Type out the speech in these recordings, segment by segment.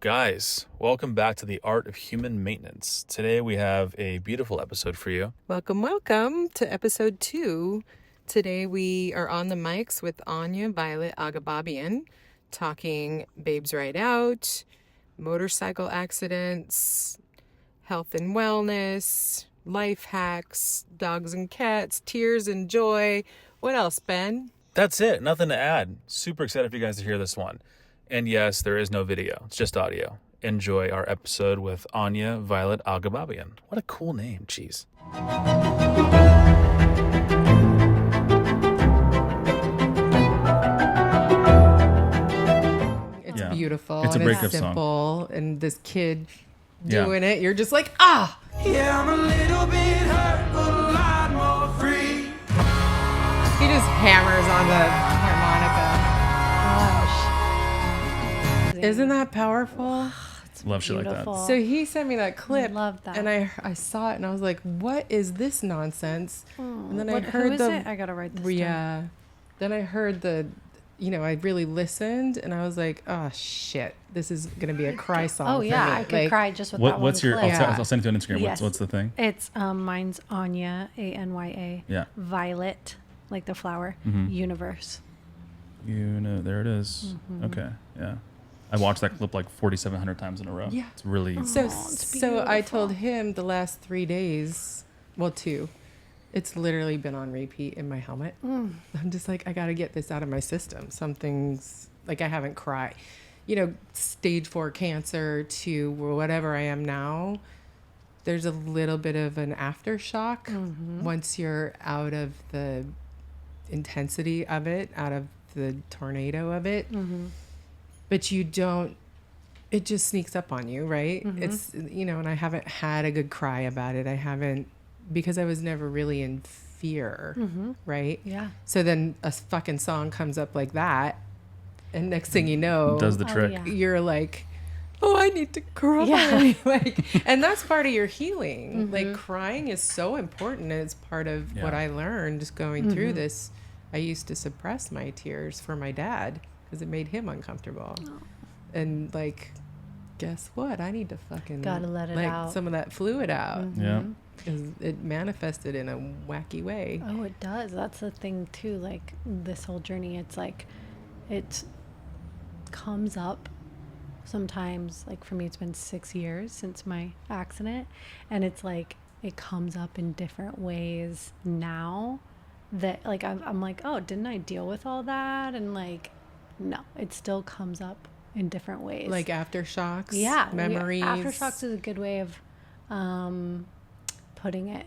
Guys, welcome back to the Art of Human Maintenance. Today we have a beautiful episode for you. Welcome to episode 2. Today we are on the mics with Anya Violet Aghababian talking babes right out, motorcycle accidents, health and wellness, life hacks, dogs and cats, tears and joy. What else, Ben? That's it. Nothing to add. Super excited for you guys to hear this one. And yes, there is no video. It's just audio. Enjoy our episode with Anya Violet Aghababian. What a cool name. Jeez. It's beautiful. It's a and breakup it's simple. song. And this kid doing it, you're just like, ah! Yeah, I'm a little bit hurt, but a lot more free. He just hammers on the harmonica. Isn't that powerful? Love shit like Beautiful. that. So he sent me that clip. Love that. And I saw it and I was like, what is this nonsense? And then I Who heard is it? I gotta write this down. Yeah. Then I heard I really listened and I was like, oh shit, this is going to be a cry song. Oh yeah, for me. I could cry just with that one What's your? clip. I'll send it to you on Instagram. Yes. What's the thing? It's mine's Anya, Anya. Yeah. Violet, like the flower. Mhm. Universe. There it is. Okay, yeah. I watched that clip like 4,700 times in a row. Yeah. It's really. So I told him the last 3 days, well, 2, it's literally been on repeat in my helmet. I'm just like, I got to get this out of my system. Something's like, I haven't cried, stage 4 cancer to whatever I am now. There's a little bit of an aftershock once you're out of the intensity of it, out of the tornado of it. But you don't, it just sneaks up on you, right? It's, and I haven't had a good cry about it. I haven't, because I was never really in fear, right? Yeah. So then a fucking song comes up like that. And next thing you know, Does the trick. yeah. you're like, oh, I need to cry. Yeah. And that's part of your healing. Like crying is so important. And it's part of what I learned just going through this. I used to suppress my tears for my dad because it made him uncomfortable. And guess what? I need to fucking Gotta let it out. some of that fluid out. Yeah. 'Cause it manifested in a wacky way. Oh, it does. That's the thing too. Like this whole journey, it's like it comes up sometimes. Like for me, it's been 6 years since my accident, and it's like it comes up in different ways now. That like I'm like, oh, didn't I deal with all that? And like, no, it still comes up in different ways. Like aftershocks, yeah, memories. Aftershocks is a good way of putting it.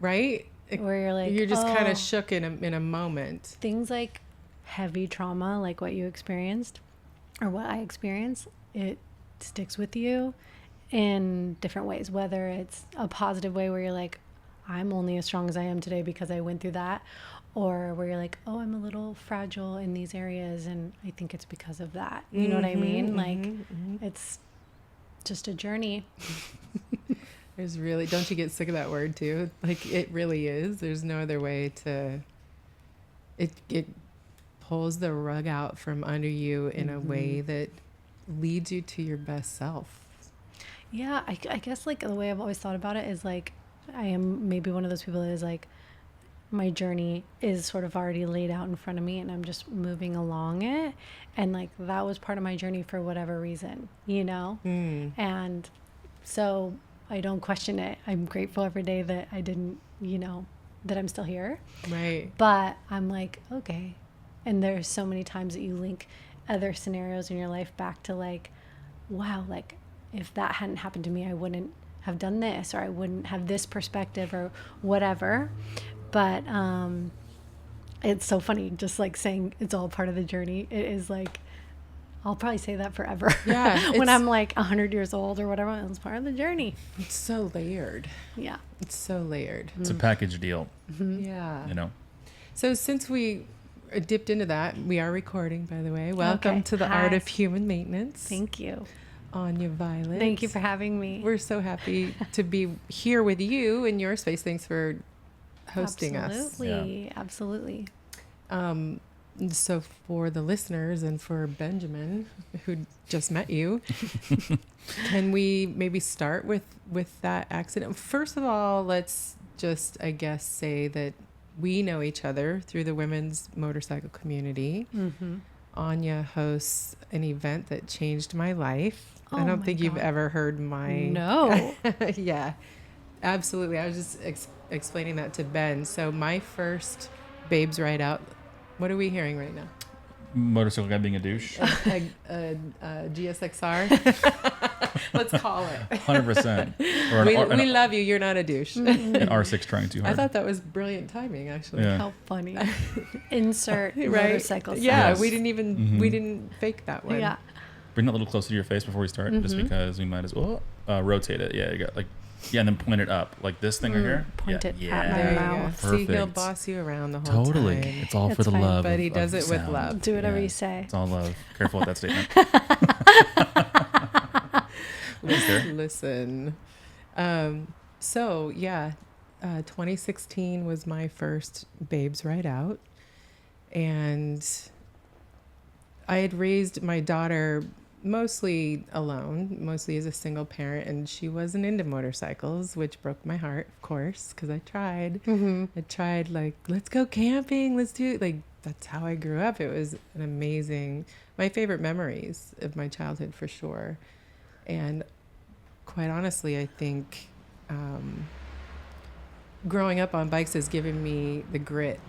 Right? Where you're like, You're just kind oh. of shook in a moment. Things like heavy trauma, like what you experienced or what I experienced, it sticks with you in different ways, whether it's a positive way where you're like, I'm only as strong as I am today because I went through that, or where you're like, oh, I'm a little fragile in these areas and I think it's because of that. You know what I mean? Like it's just a journey. There's really, don't you get sick of that word too? Like it really is. There's no other way to, it pulls the rug out from under you in a way that leads you to your best self. Yeah, I guess like the way I've always thought about it is like, I am maybe one of those people that is like, my journey is sort of already laid out in front of me and I'm just moving along it. And like, that was part of my journey for whatever reason, And so I don't question it. I'm grateful every day that I didn't, that I'm still here. Right. But I'm like, okay. And there's so many times that you link other scenarios in your life back to like, wow, like if that hadn't happened to me, I wouldn't have done this, or I wouldn't have this perspective or whatever. But it's so funny just like saying it's all part of the journey. It is like, I'll probably say that forever. Yeah. When I'm like 100 years old or whatever, it's part of the journey. It's so layered. Yeah. It's so layered. It's a package deal. Yeah. So since we dipped into that, we are recording, by the way. Welcome to the Hi. Art of Human Maintenance. Thank you. Anya Violet. Thank you for having me. We're so happy to be here with you in your space. Thanks for hosting us. Absolutely. Absolutely. So for the listeners and for Benjamin, who just met you, can we maybe start with that accident? First of all, let's just, I guess, say that we know each other through the women's motorcycle community. Mm-hmm. Anya hosts an event that changed my life. Oh I don't my think you've God. ever heard my... No. Yeah, absolutely. I was just explaining that to Ben. So my first Babes Ride Out, what are we hearing right now? Motorcycle guy being a douche. A GSXR? Let's call it. 100%. Or We love you. You're not a douche. an R6 trying too hard. I thought that was brilliant timing, actually. Yeah. How funny. Insert Right? motorcycle Yeah, Yes. we didn't even Mhm. we didn't fake that one. Yeah. Bring that a little closer to your face before we start, just because we might as well rotate it. Yeah, you got and then point it up like this thing right here. Point it yeah. at my There you mouth. go. See, he'll Perfect. boss you around the whole Totally. time. It's all for It's the fine. love. But he of does it with sound. love. Do whatever Yeah. you say. It's all love. Careful with that statement. Thanks, there. Listen. So, yeah, 2016 was my first Babes Ride Out. And I had raised my daughter mostly alone, mostly as a single parent. And she wasn't into motorcycles, which broke my heart, of course, because I tried. I tried, like, let's go camping. Let's do it. Like, that's how I grew up. It was an amazing, my favorite memories of my childhood for sure. And quite honestly, I think growing up on bikes has given me the grit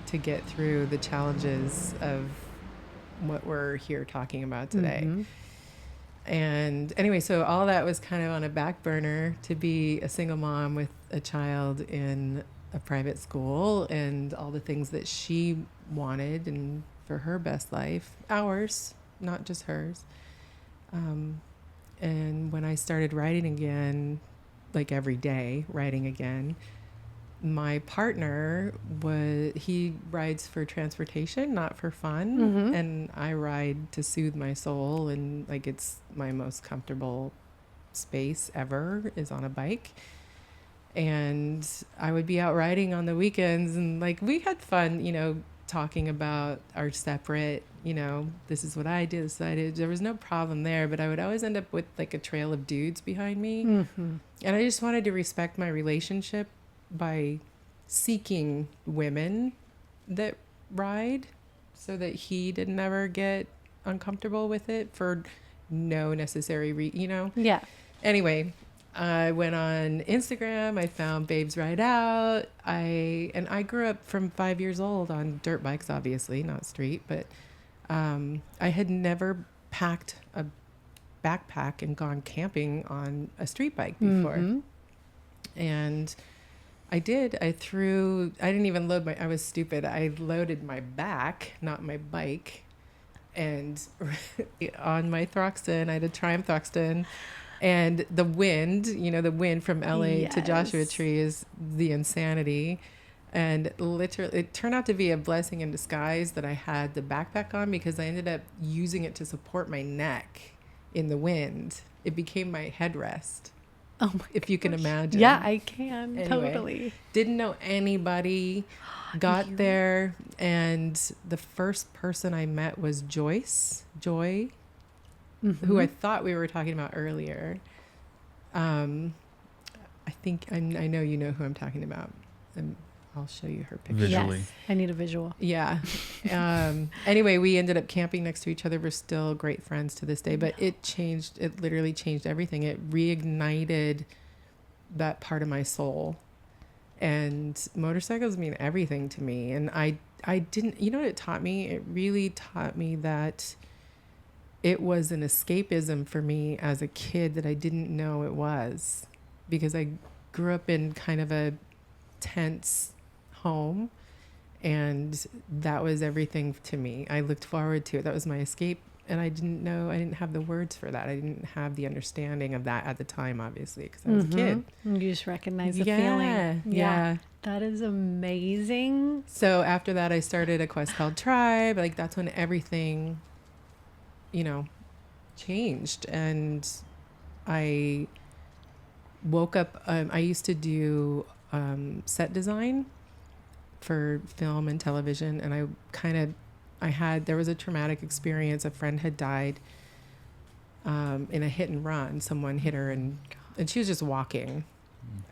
to get through the challenges of what we're here talking about today. And anyway, so all that was kind of on a back burner to be a single mom with a child in a private school and all the things that she wanted and for her best life, ours, not just hers. And when I started riding again, like every day, riding again, my partner he rides for transportation, not for fun. And I ride to soothe my soul. And like, it's my most comfortable space ever is on a bike. And I would be out riding on the weekends and like, we had fun, talking about our separate, this is what I did, this is what I did. There was no problem there, but I would always end up with like a trail of dudes behind me. And I just wanted to respect my relationship by seeking women that ride so that he didn't ever get uncomfortable with it for no necessary Yeah. Anyway, I went on Instagram. I found Babes Ride Out. I grew up from 5 years old on dirt bikes, obviously, not street, but I had never packed a backpack and gone camping on a street bike before. And I did. I didn't even load I was stupid. I loaded my back, not my bike. And on my Throxton, I had a Triumph Throxton. And the wind from LA to Joshua Tree is the insanity. And literally, it turned out to be a blessing in disguise that I had the backpack on because I ended up using it to support my neck in the wind. It became my headrest. Oh my if you can imagine. Yeah, I can. Anyway, Totally. Didn't know anybody. Got there, and the first person I met was Joy, who I thought we were talking about earlier. I think I know you know who I'm talking about. I'll show you her picture. Visually. Yes, I need a visual. Yeah. Anyway, we ended up camping next to each other. We're still great friends to this day, but it literally changed everything. It reignited that part of my soul. And motorcycles mean everything to me. And I didn't, you know what it taught me? It really taught me that it was an escapism for me as a kid that I didn't know it was, because I grew up in kind of a tense home, and that was everything to me. I looked forward to it. That was my escape, and I didn't have the words for that. I didn't have the understanding of that at the time, obviously, because I was a kid. You just recognize the feeling. Yeah. That is amazing. So after that, I started a quest called Tribe. Like, that's when everything, changed. And I woke up, I used to do set design for film and television, and there was a traumatic experience. A friend had died in a hit and run. Someone hit her, and she was just walking,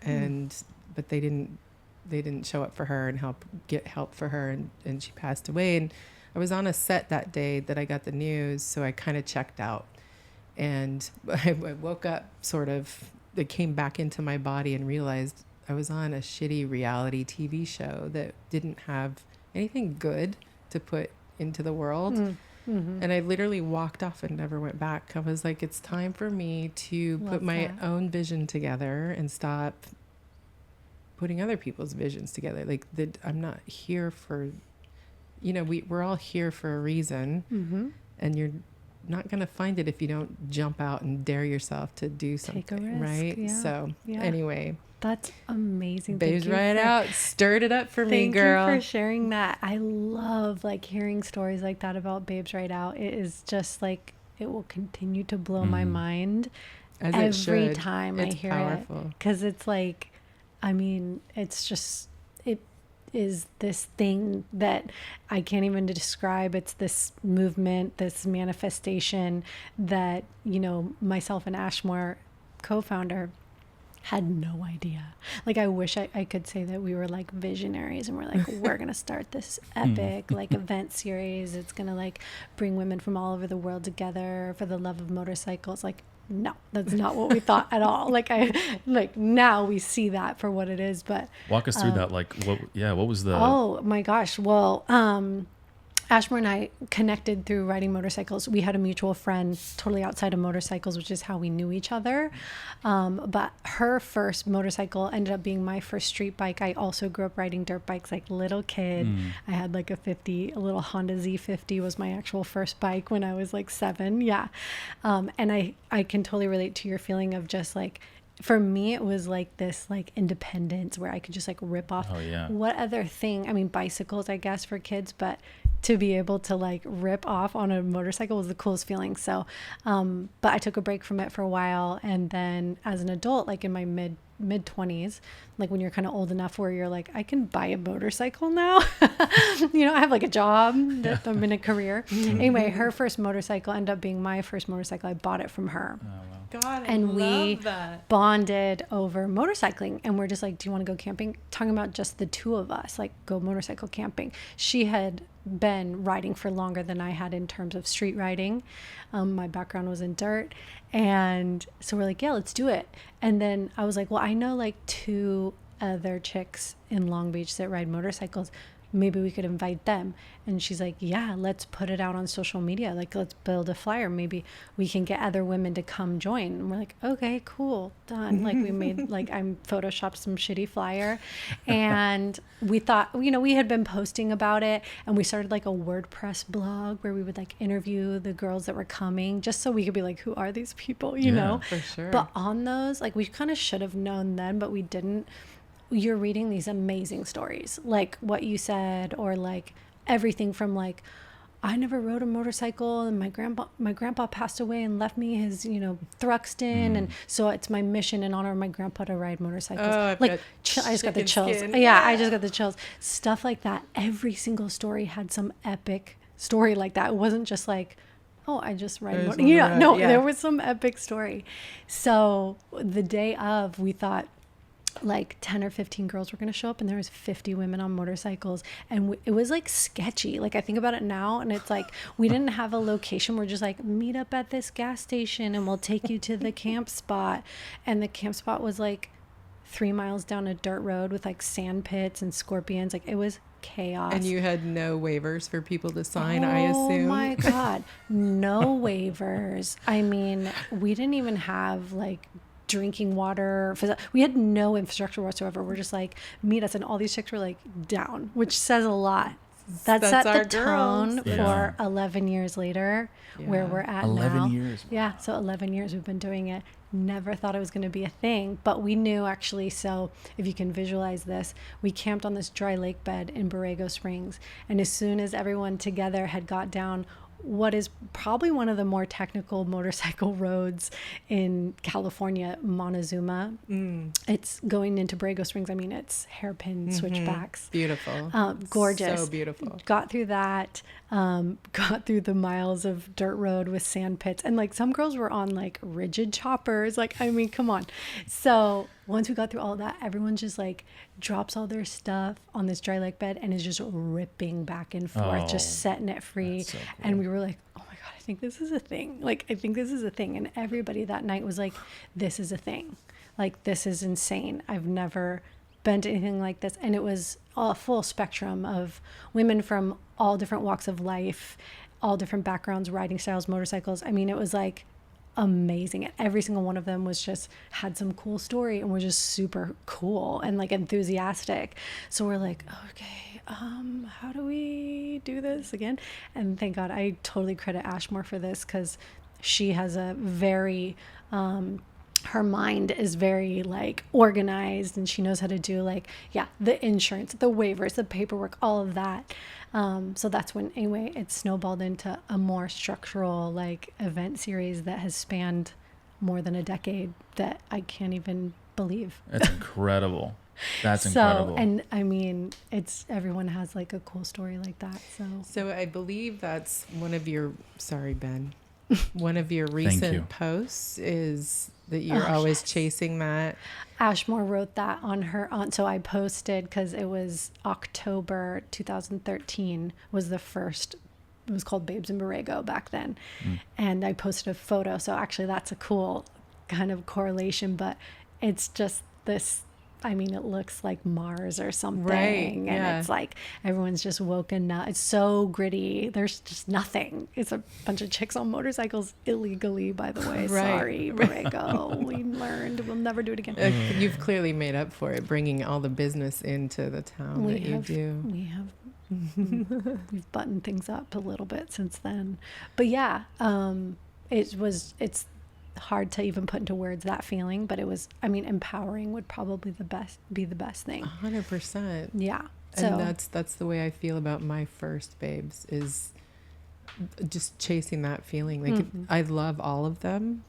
but they didn't show up for her and get help for her, and she passed away. And I was on a set that day that I got the news, so I kind of checked out, and I woke up sort of. It came back into my body and realized I was on a shitty reality TV show that didn't have anything good to put into the world. Mm-hmm. And I literally walked off and never went back. I was like, it's time for me to put my own vision together and stop putting other people's visions together. Like, I'm not here for, we're all here for a reason, and you're not going to find it if you don't jump out and dare yourself to do something. Take a risk, right? yeah. So anyway, that's amazing. Babes right out, stirred it up for me, girl. Thank you for sharing that. I love hearing stories like that about Babes Right Out. It is just it will continue to blow my mind every time I hear powerful. It, because it's it's just, it is this thing that I can't even describe. It's this movement, this manifestation that, myself and Ashmore, co-founder, had no idea. I wish I could say that we were visionaries and we're going to start this epic event series. It's going to bring women from all over the world together for the love of motorcycles. No, that's not what we thought at all. Now we see that for what it is. But walk us through that. What was the? Oh my gosh. Well, Ashmore and I connected through riding motorcycles. We had a mutual friend totally outside of motorcycles, which is how we knew each other. But her first motorcycle ended up being my first street bike. I also grew up riding dirt bikes little kid. I had a little Honda Z50 was my actual first bike when I was 7. Yeah. And I can totally relate to your feeling of just for me, it was this independence where I could just rip off. Oh, yeah. What other thing? I mean, bicycles, I guess, for kids, but to be able to rip off on a motorcycle was the coolest feeling. So, but I took a break from it for a while. And then as an adult, in my mid 20s, when you're kind of old enough where you're I can buy a motorcycle now. I have a job that I'm in a career. Anyway, her first motorcycle ended up being my first motorcycle. I bought it from her. Oh, wow. God, and we bonded over motorcycling, and we're just do you want to go camping? Talking about just the two of us, go motorcycle camping. She had been riding for longer than I had in terms of street riding. My background was in dirt, and so we're yeah, let's do it. And then I was well, I know 2 other chicks in Long Beach that ride motorcycles. Maybe we could invite them. And she's yeah, let's put it out on social media. Let's build a flyer. Maybe we can get other women to come join. And we're okay, cool, done. We made I'm photoshopped some shitty flyer. And we thought, we had been posting about it, and we started a WordPress blog where we would interview the girls that were coming, just so we could be who are these people, you know? For sure. But on those, we kind of should have known then, but we didn't. You're reading these amazing stories, what you said, or everything from I never rode a motorcycle, and my grandpa passed away and left me his Thruxton, and so it's my mission in honor of my grandpa to ride motorcycles. Oh, I just got the chills. Yeah, I just got the chills. Stuff like that. Every single story had some epic story like that. It wasn't just oh, I just ride motorcycle. There was some epic story. So the day of, we thought 10 or 15 girls were going to show up, and there was 50 women on motorcycles, and it was sketchy. I think about it now, and it's we didn't have a location. We're just meet up at this gas station and we'll take you to the camp spot. And the camp spot was 3 miles down a dirt road with sand pits and scorpions. It was chaos. And you had no waivers for people to sign, I assume. Oh my God. No waivers. I mean, we didn't even have drinking water. We had no infrastructure whatsoever. We're just meet us, and all these chicks were down, which says a lot. That set the tone for 11 years later, where we're at 11 now. years. Yeah, so 11 years we've been doing it. Never thought it was going to be a thing, but we knew actually. So if you can visualize this, we camped on this dry lake bed in Borrego Springs, and as soon as everyone together had got down, what is probably one of the more technical motorcycle roads in California, Montezuma. It's going into Borrego Springs. I mean, it's hairpin switchbacks. Beautiful. Gorgeous. So beautiful. Got through that, got through the miles of dirt road with sand pits. And like some girls were on like rigid choppers. Like, I mean, come on. So once we got through all of that, everyone just like drops all their stuff on this dry lake bed and is just ripping back and forth, just setting it free. So cool. And we were like, oh my God, I think this is a thing. Like, I think this is a thing. And everybody that night was like, this is a thing. Like, this is insane. I've never been to anything like this. And it was a full spectrum of women from all different walks of life, all different backgrounds, riding styles, motorcycles. I mean, it was like amazing. And every single one of them was just had some cool story and was just super cool and like enthusiastic. So we're like, okay, how do we do this again? And thank God, I totally credit Ashmore for this, because she has a very her mind is very like organized, and she knows how to do like, the insurance, the waivers, the paperwork, all of that. So that's when, anyway, it snowballed into a more structural like event series that has spanned more than a decade that I can't even believe. That's incredible. That's So, incredible. and I mean, everyone has like a cool story like that. So I believe that's one of your, sorry, Ben, one of your you. recent posts is that you're always chasing that. Ashmore wrote that on her so I posted, because it was October 2013 was the first. It was called Babes in Borrego back then. And I posted a photo. So actually that's a cool kind of correlation, but it's just this, I mean, it looks like Mars or something. Right, And yeah. it's like everyone's just woken up. It's so gritty. There's just nothing. It's a bunch of chicks on motorcycles illegally, by the way. Right. Sorry, Borrego. We learned. We'll never do it again. You've clearly made up for it, bringing all the business into the town that you do. We have we've buttoned things up a little bit since then. But yeah, it's hard to even put into words that feeling, but it was, I mean, empowering would probably be the best thing. 100%. Yeah. And that's the way I feel about my first babes, is just chasing that feeling. Like I love all of them,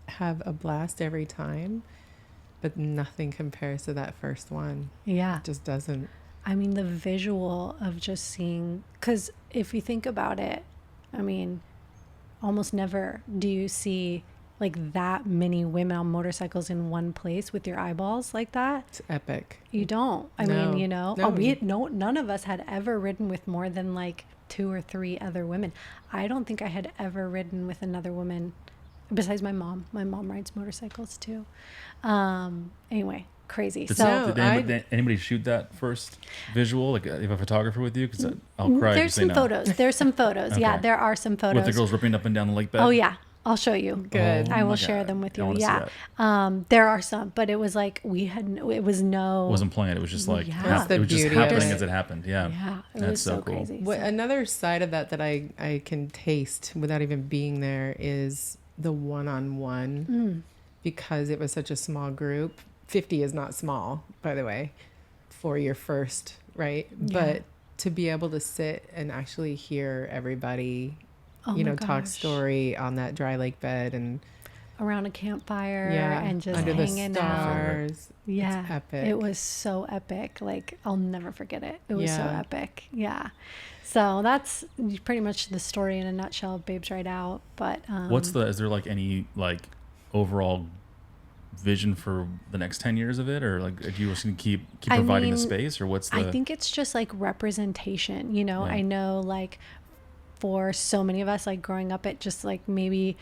have a blast every time, but nothing compares to that first one. Yeah. It just doesn't. I mean, the visual of just seeing, because if you think about it, I mean, almost never do you see like that many women on motorcycles in one place with your eyeballs like that. It's epic. You don't. I No. mean, you know, No. none of us had ever ridden with more than like 2 or 3 other women. I don't think I had ever ridden with another woman besides my mom. My mom rides motorcycles too. Anyway, crazy. Did, So did anybody shoot that first visual? Like, you have a photographer with you? Because I'll cry. there's some photos. There's some photos. Yeah, Okay. there are some photos. With the girls ripping up and down the lake bed? Oh yeah, I'll show you. Good. Oh I my will share God. them with I you. wanna see Yeah. that. There are some, but it was like it was no. It wasn't planned. It was just like, Yeah. That's the it was just beauty of happening it. as it happened. Yeah. Yeah, it That's was so cool. crazy. What, So- another side of that I can taste without even being there is the one-on-one, because it was such a small group. 50 is not small, by the way, for your first, right? Yeah. But to be able to sit and actually hear everybody, Oh you my know, talk gosh. story on that dry lake bed and around a campfire yeah, and just under the hanging out. stars. Yeah, It's epic. It was so epic. Like, I'll never forget it. It was so Yeah. epic. Yeah. So that's pretty much the story in a nutshell of Babes Ride Out. But Is there like any like overall vision for the next 10 years of it, or like do you just keep I providing the mean, space, or what's the I think it's just like representation, you know. Yeah. I know like for so many of us, like growing up, it just like maybe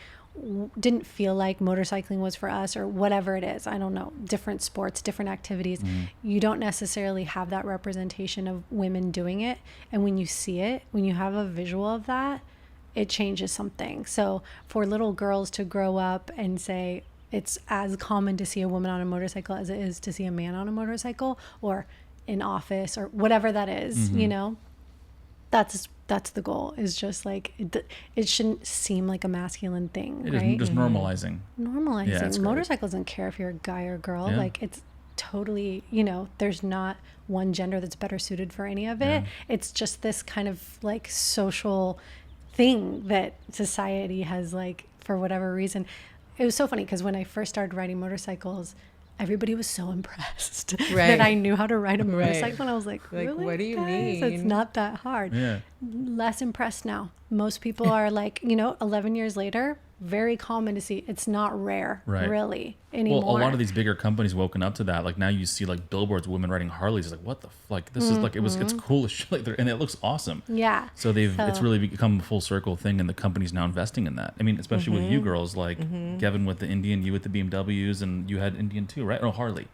didn't feel like motorcycling was for us, or whatever it is. I don't know, different sports, different activities. You don't necessarily have that representation of women doing it. And when you see it, when you have a visual of that, it changes something. So for little girls to grow up and say it's as common to see a woman on a motorcycle as it is to see a man on a motorcycle, or in office, or whatever that is, you know, that's the goal, is just like it shouldn't seem like a masculine thing, it right? is just normalizing. Normalizing. Yeah, it's great. Motorcycle doesn't care if you're a guy or girl. Yeah. Like, it's totally, you know, there's not one gender that's better suited for any of it. Yeah. It's just this kind of like social thing that society has, like, for whatever reason. It was so funny because when I first started riding motorcycles, everybody was so impressed that I knew how to ride a motorcycle. And I was like, really, what do you guys? mean? It's not that hard. Yeah. Less impressed now. Most people are like, 11 years later, very common to see. It's not rare, really, anymore. Well, a lot of these bigger companies woken up to that. Like now you see like billboards, women riding Harleys. It's like, what the like this is like it's cool as shit. Like, and it looks awesome. Yeah. So it's really become a full circle thing, and the company's now investing in that. I mean, especially with you girls, like Gavin with the Indian, you with the BMWs, and you had Indian too, right? Oh, Harley.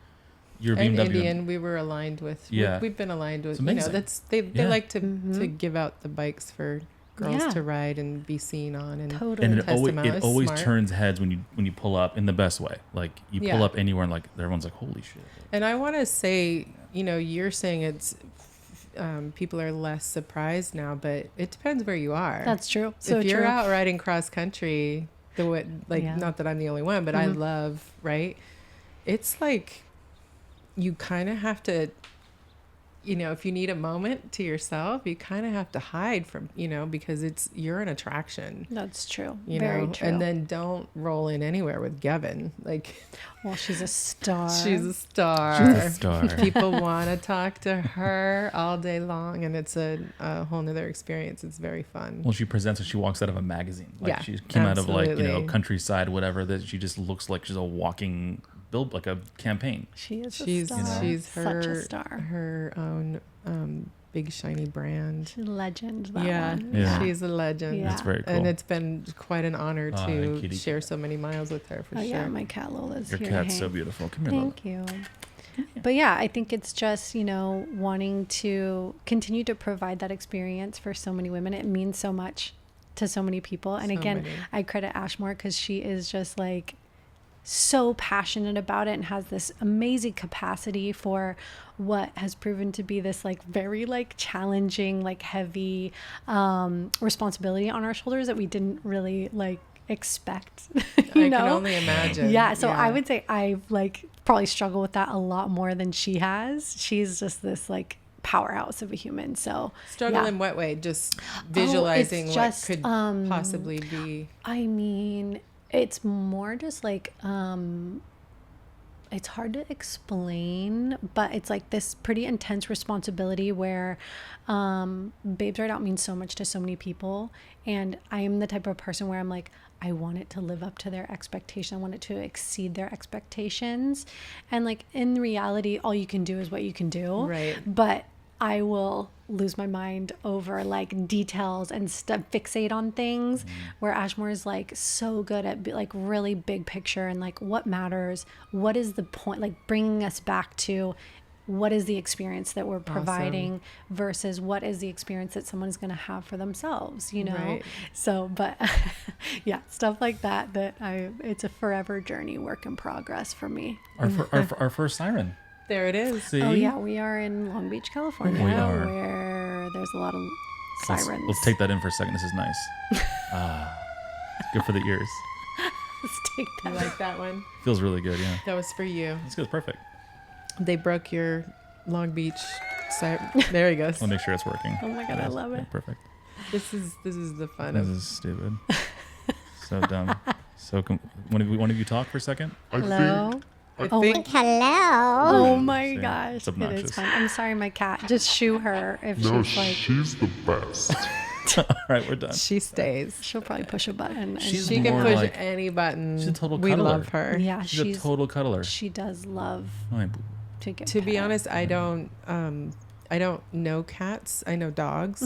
You're and BMW. Indian, we were aligned with. Yeah. We've been aligned with. It's They Yeah. like to give out the bikes for girls to ride and be seen on, and Totally. And test them out. it It's always smart. turns heads when you pull up in the best way. Like you pull up anywhere and like everyone's like, holy shit. And I want to say, you're saying it's people are less surprised now, but it depends where you are. That's true. So if you're true. out riding cross country, not that I'm the only one, but I love, right? It's like you kind of have to, if you need a moment to yourself, you kind of have to hide from, because you're an attraction. That's true. Very true. And then don't roll in anywhere with Gavin. Well, she's a star. She's a star. She's a star. People want to talk to her all day long, and it's a whole nother experience. It's very fun. Well, she presents and she walks out of a magazine. Like Yeah, she came out of absolutely. countryside, whatever, that she just looks like she's a walking build, like a campaign. She is She's a star. she's such a star. her own big shiny brand. She's a legend. That Yeah, one. Yeah. she's a legend. Yeah. That's very cool. And it's been quite an honor to kitty share cat. so many miles with her, for Oh sure. yeah, my cat Lola's Your here. cat's to so hang. beautiful. Come here, Lola. Thank you. But yeah, I think it's just, wanting to continue to provide that experience for so many women. It means so much to so many people. And So again, many. I credit Ashmore because she is just like so passionate about it and has this amazing capacity for what has proven to be this like very like challenging, like heavy responsibility on our shoulders that we didn't really like expect. I can only imagine. Yeah, so I would say I've like probably struggled with that a lot more than she has. She's just this like powerhouse of a human. So Struggle yeah. in what way? Just visualizing just, what could possibly be. I mean, it's more just like it's hard to explain, but it's like this pretty intense responsibility where Babes Ride Out means so much to so many people, and I am the type of person where I'm like, I want it to live up to their expectation. I want it to exceed their expectations, and like in reality, all you can do is what you can do. Right. But I will lose my mind over like details and fixate on things, where Ashmore is like so good at like really big picture and like what matters, what is the point, like bringing us back to what is the experience that we're providing versus what is the experience that someone is going to have for themselves, Right. So, but yeah, stuff like that it's a forever journey, work in progress for me. Our first siren. There it is. See? Oh yeah, we are in Long Beach, California, We are. where there's a lot of Let's- sirens. Let's take that in for a second. This is nice. Good for the ears. Let's take You that. like that one? Feels really good. Yeah. That was for you. This goes perfect. They broke your Long Beach. There he goes. I'll make sure it's working. Oh my God, I love it. Perfect. This is the fun This of. is stupid. So dumb. So one of you talk for a second. Hello. I Oh think Oh my See, gosh, it's it is obnoxious. fun. I'm sorry, my cat. Just shoo her if No, she's like. she's the best. All right, we're done. she stays. She'll probably push a button. And She's She can more push like- any button. she's a total We cuddler. love her. yeah, She's a total cuddler. she does love Oh, my- to get. To be pet. honest, I don't know cats. I know dogs,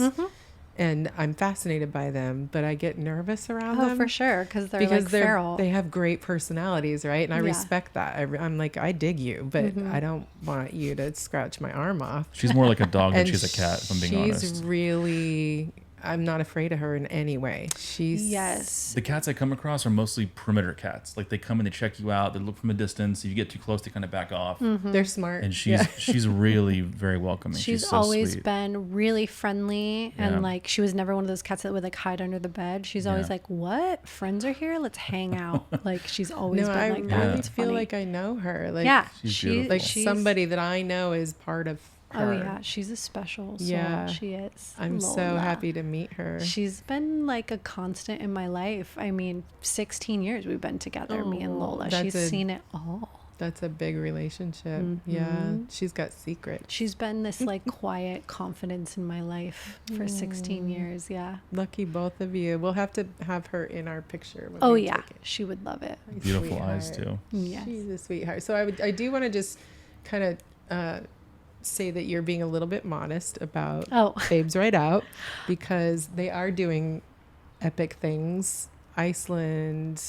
and I'm fascinated by them. But I get nervous around Oh, them for sure, because they're because like feral. they have great personalities, right? And I Yeah. respect that. I'm like, I dig you, but Mm-hmm. I don't want you to scratch my arm off. She's more like a dog than And she's a cat, if I'm being she's honest. really. I'm not afraid of her in any way. She's Yes. The cats I come across are mostly perimeter cats. Like they come and they check you out. They look from a distance. If you get too close, they kind of back off. They're smart. And she's really very welcoming. She's so always sweet. been really friendly, Yeah. and like she was never one of those cats that would like hide under the bed. She's always Yeah. like, "What? Friends are here? Let's hang out." Like she's always no, been I like that. really It's feel funny. like I know her. Like, yeah, She's she, beautiful. like she's- somebody that I know is part of her. Oh yeah, she's a special soul. Yeah. She is. I'm so Lola. happy to meet her. She's been like a constant in my life. I mean, 16 years we've been together, me and Lola. She's seen it all. That's a big relationship. Yeah. She's got secrets. She's been this like quiet confidence in my life for 16 years. Yeah. Lucky both of you. We'll have to have her in our picture. When Oh we yeah, take it. she would love it. Beautiful eyes Sweetheart. too. Yes. She's a sweetheart. So I do want to just kind of say that you're being a little bit modest about Oh. Babes Right Out, because they are doing epic things. Iceland,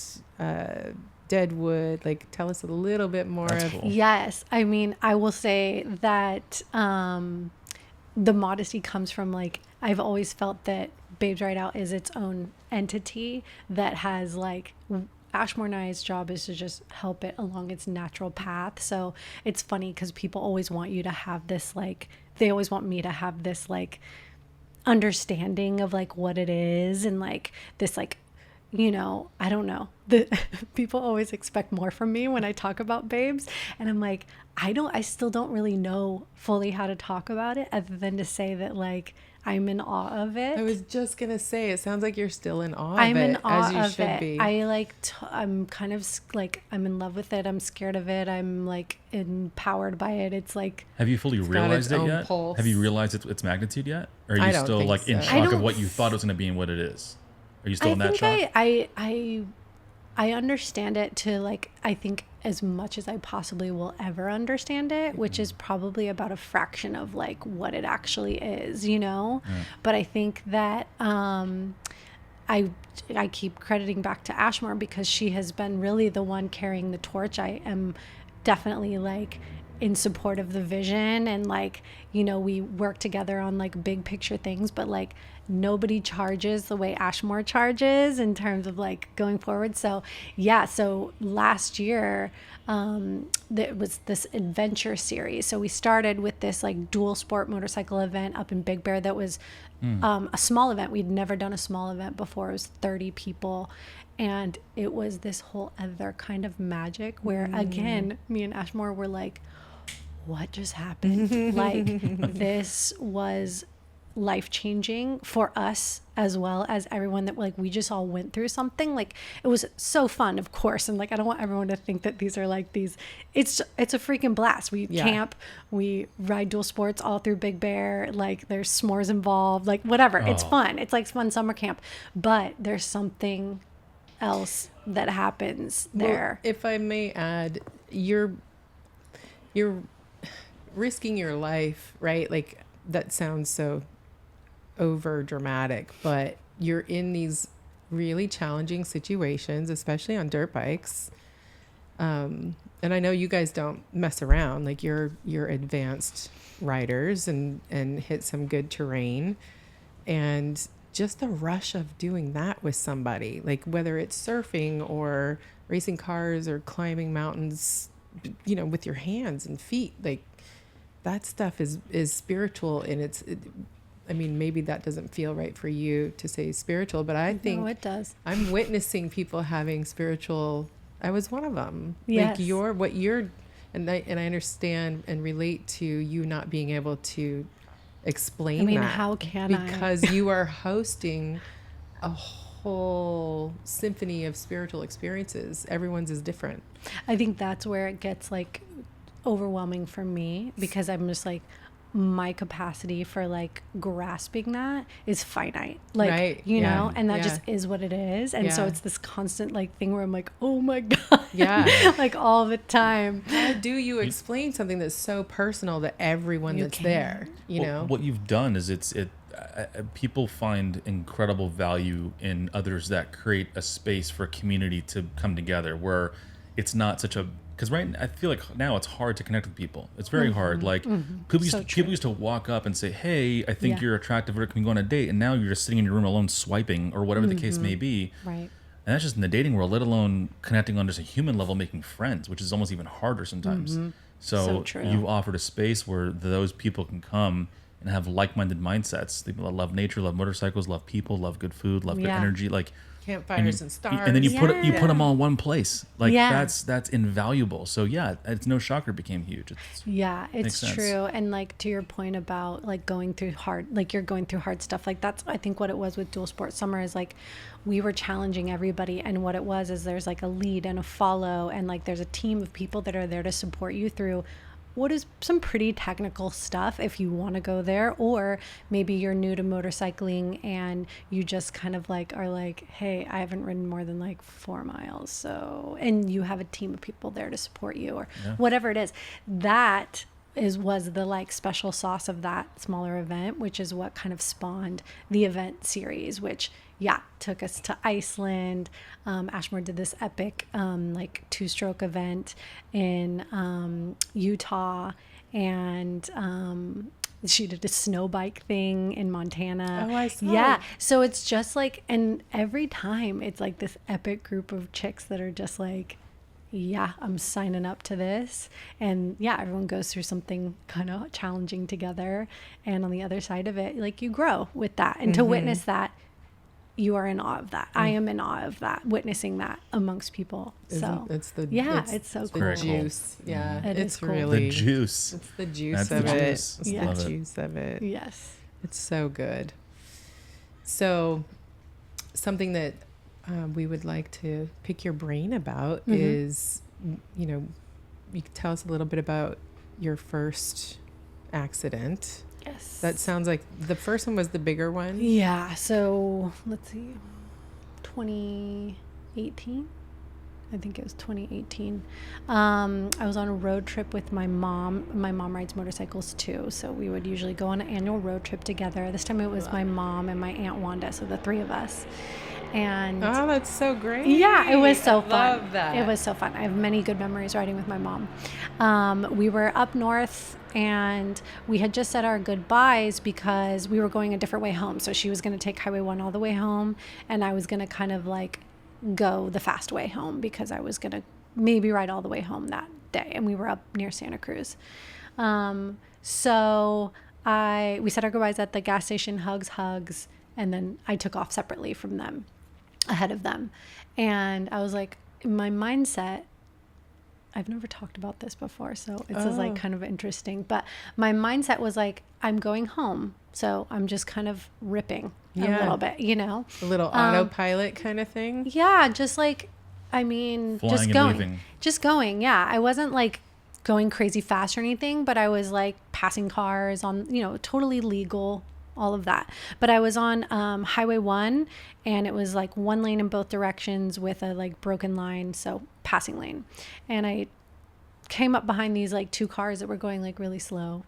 Deadwood. Like, tell us a little bit more That's of. cool. Yes. I mean, I will say that the modesty comes from like, I've always felt that Babes Right Out is its own entity that has like, Ashmore and I's job is to just help it along its natural path. So it's funny because people always want you to have this like, they always want me to have this like understanding of like what it is and like this like, you know, I don't know. The people always expect more from me when I talk about babes. And I'm like, I still don't really know fully how to talk about it other than to say that like I'm in awe of it. I was just gonna say, it sounds like you're still in awe I'm of it, in awe as you of should it. be. I like, I'm kind of like, I'm in love with it. I'm scared of it. I'm like empowered by it. It's like, Have you fully got realized its it own yet? pulse. Have you realized its magnitude yet? Or are I you don't still think like in so. I shock of don't what you thought it was going to be and what it is? Are you still in that shock? I understand it to like, I think as much as I possibly will ever understand it, which is probably about a fraction of like what it actually is, you know? But I think that I keep crediting back to Ashmore because she has been really the one carrying the torch. I am definitely like in support of the vision and like, you know, we work together on like big picture things, but like nobody charges the way Ashmore charges in terms of like going forward. So yeah, so last year there was this adventure series. So we started with this like dual sport motorcycle event up in Big Bear that was a small event. We'd never done a small event before. It was 30 people. And it was this whole other kind of magic where again, me and Ashmore were like, what just happened? Like this was life-changing for us as well as everyone that like we just all went through something. Like it was so fun, of course, and like I don't want everyone to think that these are like these, it's a freaking blast. We camp, we ride dual sports all through Big Bear, like there's s'mores involved, like whatever. It's fun, it's like fun summer camp, but there's something else that happens there. Well, if I may add, you're risking your life, right? Like that sounds so over dramatic, but you're in these really challenging situations, especially on dirt bikes. And I know you guys don't mess around. Like you're advanced riders and hit some good terrain, and just the rush of doing that with somebody, like whether it's surfing or racing cars or climbing mountains, you know, with your hands and feet, like that stuff is spiritual. And I mean, maybe that doesn't feel right for you to say spiritual, but I think no, it does. I'm witnessing people having spiritual. I was one of them. Yes. Like and I understand and relate to you not being able to explain I mean, that. how can I? Because you are hosting a whole symphony of spiritual experiences. Everyone's is different. I think that's where it gets like overwhelming for me because I'm just like, my capacity for like grasping that is finite, like Right. you Yeah. know, and that Yeah. just is what it is. And so Yeah. it's this constant like thing where I'm like, oh my god, Yeah. like all the time. How do you explain something that's so personal to everyone You that's can't. there? You know? What you've done is people find incredible value in others that create a space for community to come together where it's not such a, because I feel like now it's hard to connect with people. It's very hard. Like people used to walk up and say, hey, I think Yeah. you're attractive, or can we go on a date? And now you're just sitting in your room alone swiping or whatever the case may be. Right. And that's just in the dating world, let alone connecting on just a human level, making friends, which is almost even harder sometimes. So true. You offered a space where those people can come and have like-minded mindsets. People that love nature, love motorcycles, love people, love good food, love good Yeah. energy. Like campfires and stars. And then you Yeah. put them all in one place. Like Yeah. that's invaluable. So yeah, it's no shocker it became huge. Yeah, Makes it's sense. true. And like to your point about like going through hard, like you're going through hard stuff. Like that's, I think what it was with Dual Sport Summer is like we were challenging everybody. And what it was is there's like a lead and a follow. And like there's a team of people that are there to support you through what is some pretty technical stuff if you want to go there, or maybe you're new to motorcycling and you just kind of like are like, hey, I haven't ridden more than like 4 miles, so, and you have a team of people there to support you, or whatever it is. That was the like special sauce of that smaller event, which is what kind of spawned the event series, which took us to Iceland. Ashmore did this epic like 2-stroke event in Utah, and she did a snow bike thing in Montana. Oh, I saw. Yeah, so it's just like, and every time it's like this epic group of chicks that are just like, yeah, I'm signing up to this. And yeah, everyone goes through something kind of challenging together. And on the other side of it, like you grow with that. And to witness that, you are in awe of that. I am in awe of that, witnessing that amongst people. So it's the it's so the cool. Very cool. juice. Yeah, It it's is cool. really The juice. It's the juice That's of the it. juice. It's Yeah. Love the it. juice of it. Yes. It's so good. So, something that we would like to pick your brain about is, you know, you could tell us a little bit about your first accident. Yes. That sounds like the first one was the bigger one. Yeah. So let's see, 2018. I think it was 2018. I was on a road trip with my mom. My mom rides motorcycles too, so we would usually go on an annual road trip together. This time it was my mom and my Aunt Wanda, so the 3 of us. And Oh, that's so great. yeah, it was so I fun. love that. It was so fun. I have many good memories riding with my mom. We were up north and we had just said our goodbyes because we were going a different way home. So she was going to take Highway 1 all the way home, and I was going to kind of like go the fast way home because I was going to maybe ride all the way home that day. And we were up near Santa Cruz. So we said our goodbyes at the gas station, hugs, and then I took off separately from them, ahead of them. And I was like, my mindset, I've never talked about this before, so it's just like kind of interesting, but my mindset was like, I'm going home, so I'm just kind of ripping a little bit, you know, A little autopilot kind of thing. yeah, just like, I mean, Flying just and going, leaving. just going. Yeah. I wasn't like going crazy fast or anything, but I was like passing cars on, you know, totally legal, all of that. But I was on Highway 1, and it was like 1 lane in both directions with a like broken line, so passing lane. And I came up behind these like 2 cars that were going like really slow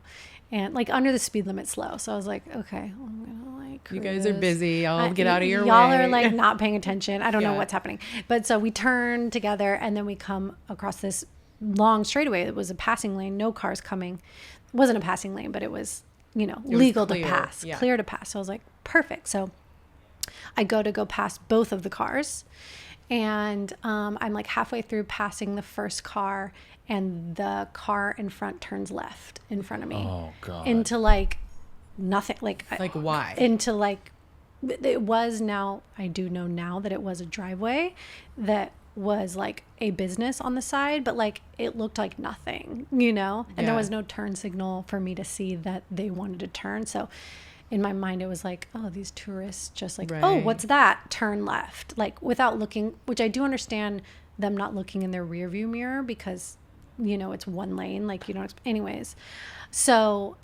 and like under the speed limit slow. So I was like, okay, I'm gonna like You guys are cruise. busy. I'll get out of your way. Y'all are like not paying attention. I don't know Yeah. what's happening. But so we turn together, and then we come across this long straightaway. It was a passing lane, no cars coming. It wasn't a passing lane, but it was, you know, was legal clear. to pass, Yeah. clear to pass. So I was like, perfect. So I go past both of the cars, and I'm like halfway through passing the first car, and the car in front turns left in front of me. Oh God. Into like nothing, like why? into like, it was, now I do know now that it was a driveway that was like a business on the side, but like it looked like nothing, you know, and there Yeah. was no turn signal for me to see that they wanted to turn. So in my mind it was like, oh, these tourists just like, oh, Right. what's that, turn left, like without looking, which I do understand them not looking in their rear view mirror because, you know, it's 1 lane, like you don't anyways. So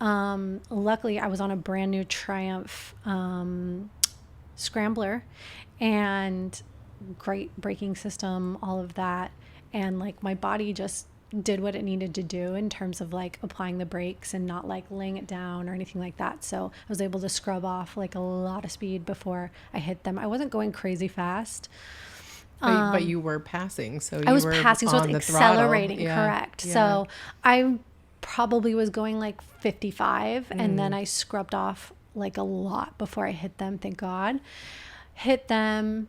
luckily I was on a brand new Triumph Scrambler, and great braking system, all of that, and like my body just did what it needed to do in terms of like applying the brakes and not like laying it down or anything like that. So I was able to scrub off like a lot of speed before I hit them. I wasn't going crazy fast. But you were passing, so you I was were passing, so on it's the throttle. accelerating, Yeah. correct. Yeah. So I probably was going like 55, and then I scrubbed off like a lot before I hit them, thank God. Hit them,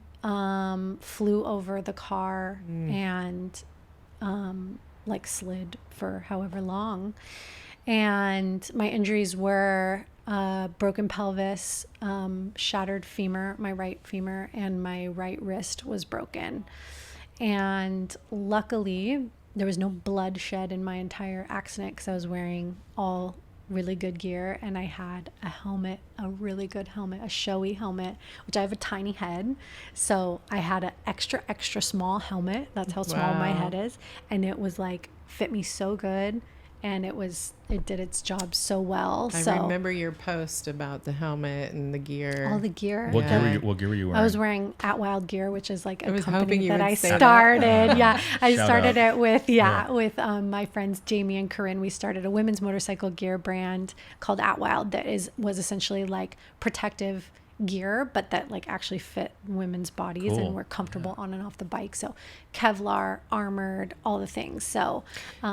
flew over the car, and like slid for however long. And my injuries were, broken pelvis, shattered femur, my right femur, and my right wrist was broken. And luckily, there was no blood shed in my entire accident because I was wearing all really good gear, and I had a helmet, a really good helmet, a showy helmet, which I have a tiny head. So I had an extra small helmet. That's how small my head is. And it was like, fit me so good. And it did its job so well. I remember your post about the helmet and the gear. All the gear. What gear were you wearing? I was wearing At Wild Gear, which is like a was company hoping you that would I say that. started. Yeah, I Shout started out. it with with my friends Jamie and Corinne. We started a women's motorcycle gear brand called At Wild that was essentially like protective gear, but that like actually fit women's bodies Cool. and were comfortable on and off the bike. So Kevlar, armored, all the things. So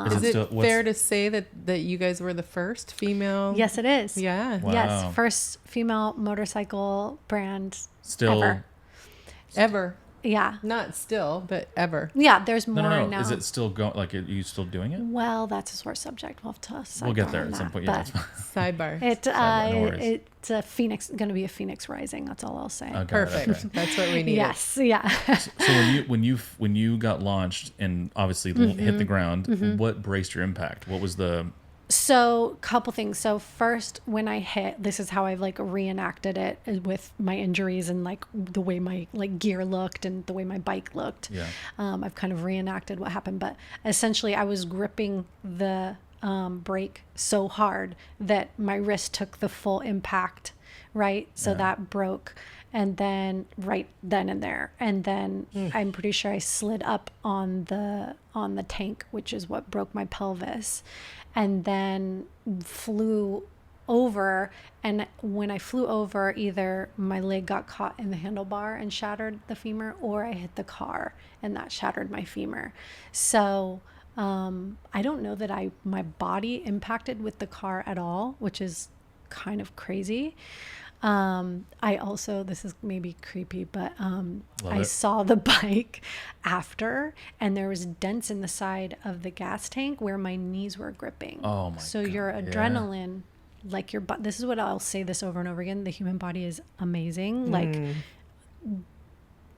Is it still- fair to say that you guys were the first female? yes, it is. Yeah. Wow. Yes, first female motorcycle brand still. ever. Ever. Yeah. Not still, but ever. Yeah, there's more No. now. Is it still going? Like, are you still doing it? Well, that's a sore subject. We'll have to We'll get sidebar there on at some that, point. Yeah, but that's fine. Sidebar. No worries. it's a phoenix, going to be a phoenix rising. That's all I'll say. Okay, Perfect. okay. That's what we needed. Yes, yeah. So when you got launched and obviously hit the ground, what braced your impact? What was the So, couple things. So, first, when I hit, this is how I've like reenacted it with my injuries and like the way my like gear looked and the way my bike looked. Yeah. I've kind of reenacted what happened, but essentially, I was gripping the brake so hard that my wrist took the full impact, right? So that broke. And then right then and there, and then I'm pretty sure I slid up on the tank, which is what broke my pelvis, and then flew over. And when I flew over, either my leg got caught in the handlebar and shattered the femur, or I hit the car and that shattered my femur. So I don't know that my body impacted with the car at all, which is kind of crazy. I also, this is maybe creepy, but I saw the bike after, and there was dents in the side of the gas tank where my knees were gripping. Oh my So God, your yeah. adrenaline, like your this is what I'll say this over and over again, the human body is amazing. Like,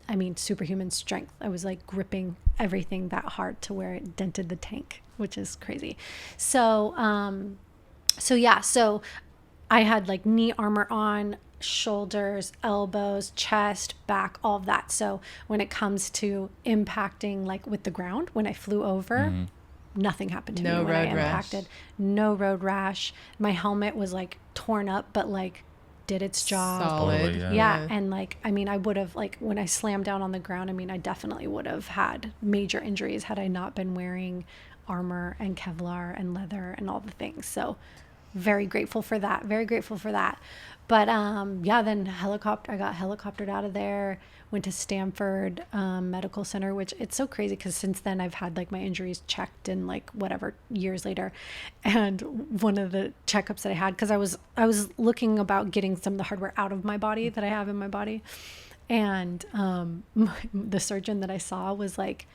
I mean, superhuman strength. I was like gripping everything that hard to where it dented the tank, which is crazy. So I had like knee armor on, shoulders, elbows, chest, back, all of that. So when it comes to impacting like with the ground, when I flew over, nothing happened to me when I road rash. impacted. No road rash. My helmet was like torn up, but like did its job. Solid. Totally, Yeah, and like, I mean, I would have, like, when I slammed down on the ground, I mean, I definitely would have had major injuries had I not been wearing armor and Kevlar and leather and all the things. So very grateful for that. Very grateful for that. But yeah, then I got helicoptered out of there, went to Stanford Medical Center, which it's so crazy because since then I've had like my injuries checked in like whatever years later. And one of the checkups that I had, because I was looking about getting some of the hardware out of my body that I have in my body. And the surgeon that I saw was like,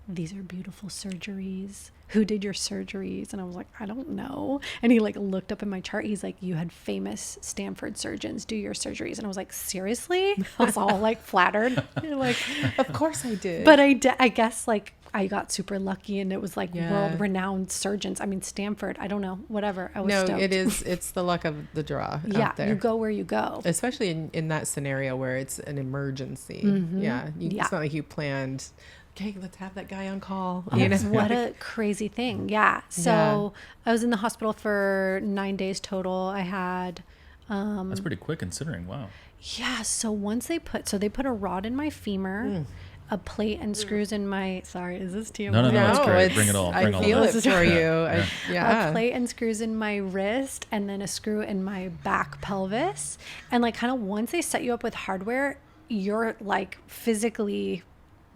"These are beautiful surgeries. Who did your surgeries?" And I was like, "I don't know." And he like looked up in my chart. He's like, "You had famous Stanford surgeons do your surgeries." And I was like, "Seriously?" I was all like flattered. Like, Of course I did. but I guess like I got super lucky and it was like Yeah. world renowned surgeons. I mean, Stanford, I don't know, whatever. I was no, stoked. it's the luck of the draw Yeah, out there. you go where you go. Especially in that scenario where it's an emergency. Yeah. Yeah. It's not like you planned, okay, let's have that guy on call. Oh, what a crazy thing. Yeah. So I was in the hospital for 9 days total. I had, That's pretty quick considering. Wow. yeah. So once they put a rod in my femur, a plate and screws in my, sorry, is this TMI? No, it's great. it's- Bring it all. Bring I all feel of it for you. A plate and screws in my wrist and then a screw in my back pelvis. And like kind of once they set you up with hardware, you're like physically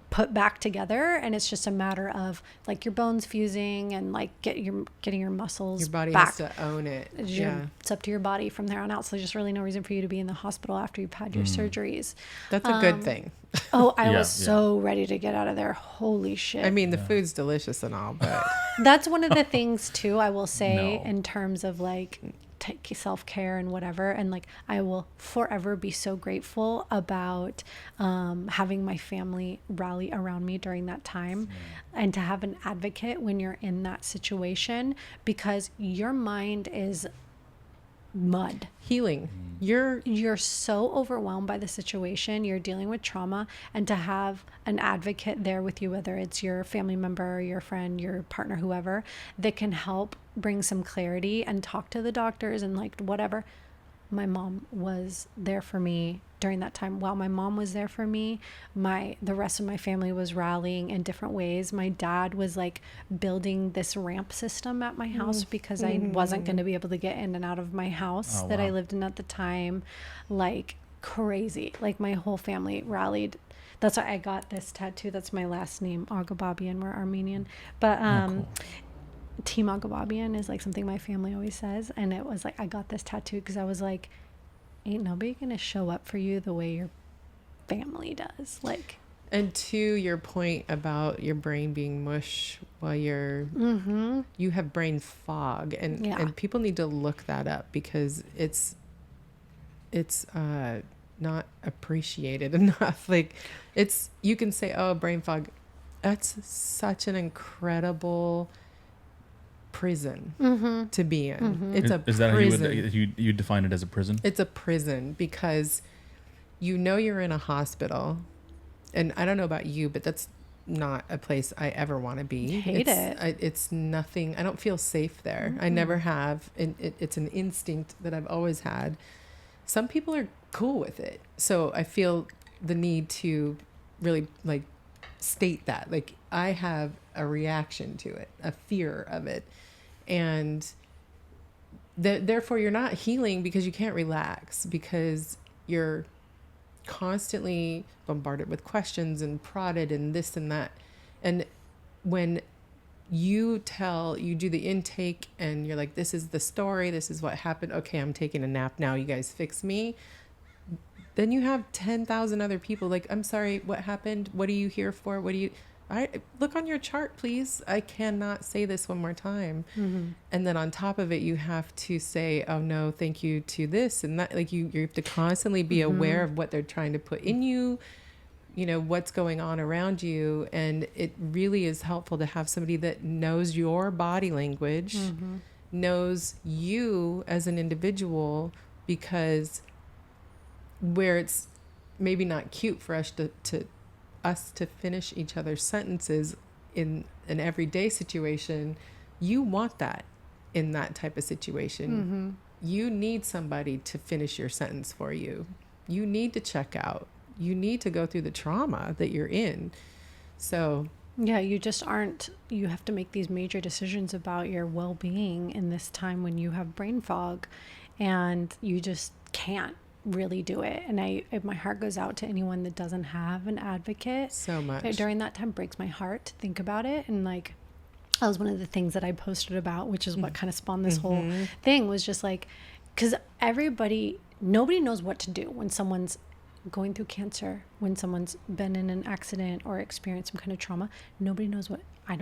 put back together, and it's just a matter of like your bones fusing and like getting your muscles Your body back. has to own it. It's up to your body from there on out. So there's just really no reason for you to be in the hospital after you've had your surgeries. That's a good thing. Oh, I Yeah, was so ready to get out of there. Holy shit. I mean, the food's delicious and all, but That's one of the things too, I will say, No. in terms of like take self-care and whatever. And like, I will forever be so grateful about having my family rally around me during that time, and to have an advocate when you're in that situation, because your mind is mud. Healing. You're so overwhelmed by the situation, you're dealing with trauma, and to have an advocate there with you, whether it's your family member, your friend, your partner, whoever, that can help bring some clarity and talk to the doctors and like whatever. My mom was there for me during that time. While my mom was there for me, the rest of my family was rallying in different ways. My dad was like building this ramp system at my house because I wasn't going to be able to get in and out of my house that I lived in at the time. Like crazy. Like my whole family rallied. That's why I got this tattoo. That's my last name, Aghababian. We're Armenian. But Cool. Team Aghababian is like something my family always says. And it was like, I got this tattoo because I was like, ain't nobody gonna show up for you the way your family does. Like, And to your point about your brain being mush while you're, you have brain fog, and people need to look that up because it's not appreciated enough. Like, you can say, oh, brain fog. That's such an incredible prison to be in. It's a Is that prison. how you define it, as a prison? It's a prison because you know you're in a hospital, and I don't know about you, but that's not a place I ever want to be. It's nothing. I don't feel safe there. I never have, and it's an instinct that I've always had. Some people are cool with it, so I feel the need to really like state that. Like, I have a reaction to it, a fear of it, and therefore you're not healing because you can't relax, because you're constantly bombarded with questions and prodded and this and that. And when you do the intake and you're like, this is the story, this is what happened, okay, I'm taking a nap now, you guys fix me, then you have 10,000 other people like, I'm sorry, what happened? What are you here for? Look on your chart, please. I cannot say this one more time. And then on top of it, you have to say, oh no, thank you to this and that. Like, you have to constantly be aware of what they're trying to put in you, what's going on around you. And it really is helpful to have somebody that knows your body language, knows you as an individual, because where it's maybe not cute for us to finish each other's sentences in an everyday situation, you want that in that type of situation. You need somebody to finish your sentence for you. You need to check out. You need to go through the trauma that you're in. So yeah, you have to make these major decisions about your well-being in this time when you have brain fog, and you just can't really do it. And my heart goes out to anyone that doesn't have an advocate. So much. During that time, breaks my heart to think about it. And like, that was one of the things that I posted about, which is what kind of spawned this whole thing, was just like, because nobody knows what to do when someone's going through cancer, when someone's been in an accident or experienced some kind of trauma. Nobody knows what. I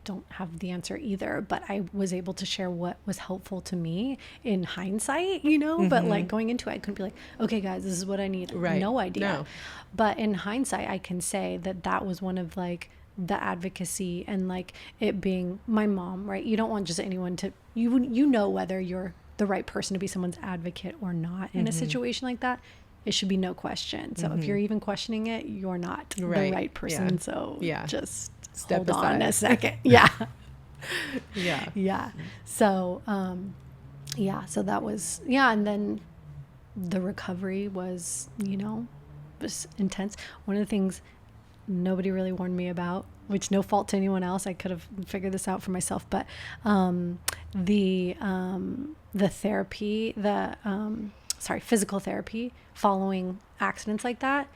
don't have the answer either, but I was able to share what was helpful to me in hindsight, but like going into it, I couldn't be like, okay guys, this is what I need. Right. No idea. No. But in hindsight, I can say that was one of like the advocacy, and like it being my mom, right? You don't want just anyone to, whether you're the right person to be someone's advocate or not in a situation like that. It should be no question. So if you're even questioning it, you're not the right person. Yeah. So just step hold aside. on a second. Yeah. Yeah. Yeah. So, so that was, and then the recovery was, was intense. One of the things nobody really warned me about, which no fault to anyone else, I could have figured this out for myself, but the therapy, physical therapy following accidents like that